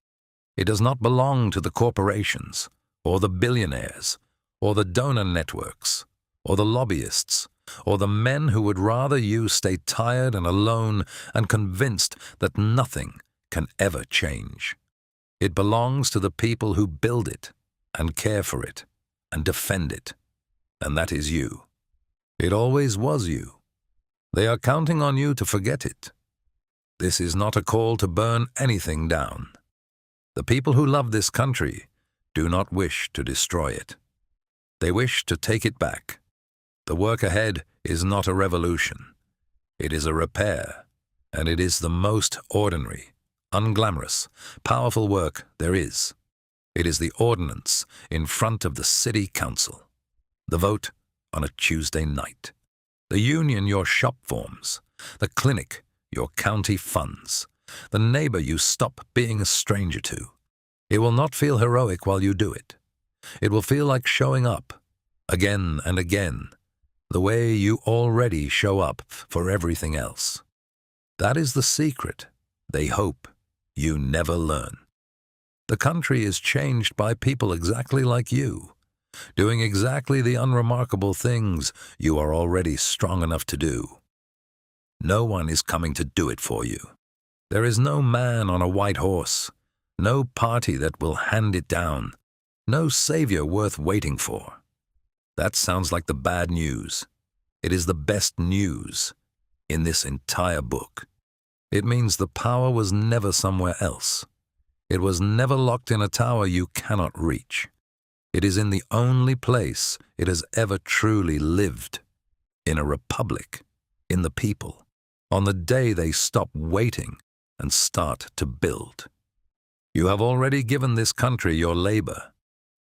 It does not belong to the corporations, or the billionaires, or the donor networks, or the lobbyists, or the men who would rather you stay tired and alone and convinced that nothing can ever change. It belongs to the people who build it, and care for it, and defend it, and that is you. It always was you. They are counting on you to forget it. This is not a call to burn anything down. The people who love this country do not wish to destroy it. They wish to take it back. The work ahead is not a revolution. It is a repair, and it is the most ordinary, unglamorous, powerful work there is. It is the ordinance in front of the city council, the vote on a Tuesday night, the union your shop forms, the clinic your county funds, the neighbor you stop being a stranger to. It will not feel heroic while you do it. It will feel like showing up, again and again, the way you already show up for everything else. That is the secret they hope you never learn. The country is changed by people exactly like you, doing exactly the unremarkable things you are already strong enough to do. No one is coming to do it for you. There is no man on a white horse, no party that will hand it down, no savior worth waiting for. That sounds like the bad news. It is the best news in this entire book. It means the power was never somewhere else. It was never locked in a tower you cannot reach. It is in the only place it has ever truly lived, in a republic, in the people, on the day they stop waiting and start to build. You have already given this country your labor.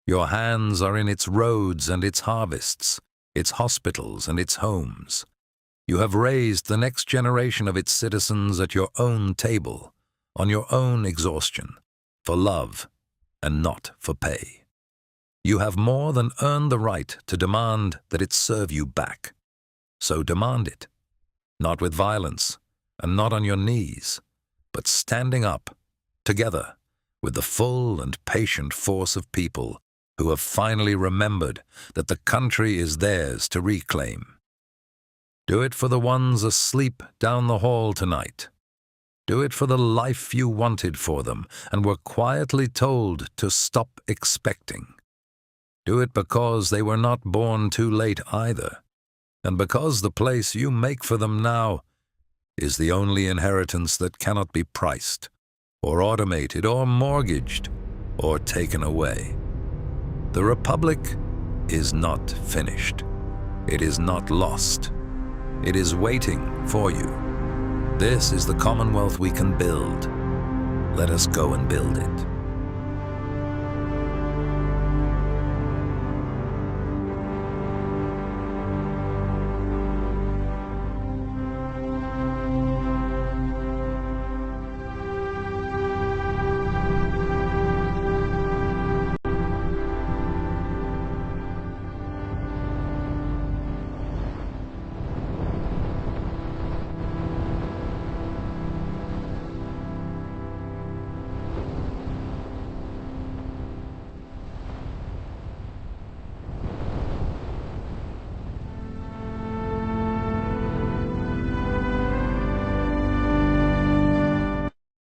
Your hands are in its roads and its harvests, its hospitals and its homes. You have raised the next generation of its citizens at your own table, on your own exhaustion, for love and not for pay. You have more than earned the right to demand that it serve you back. So demand it, not with violence and not on your knees, but standing up, together, with the full and patient force of people who have finally remembered that the country is theirs to reclaim. Do it for the ones asleep down the hall tonight. Do it for the life you wanted for them and were quietly told to stop expecting. Do it because they were not born too late either, and because the place you make for them now is the only inheritance that cannot be priced, or automated, or mortgaged, or taken away. The Republic is not finished. It is not lost. It is waiting for you. This is the Commonwealth we can build. Let us go and build it.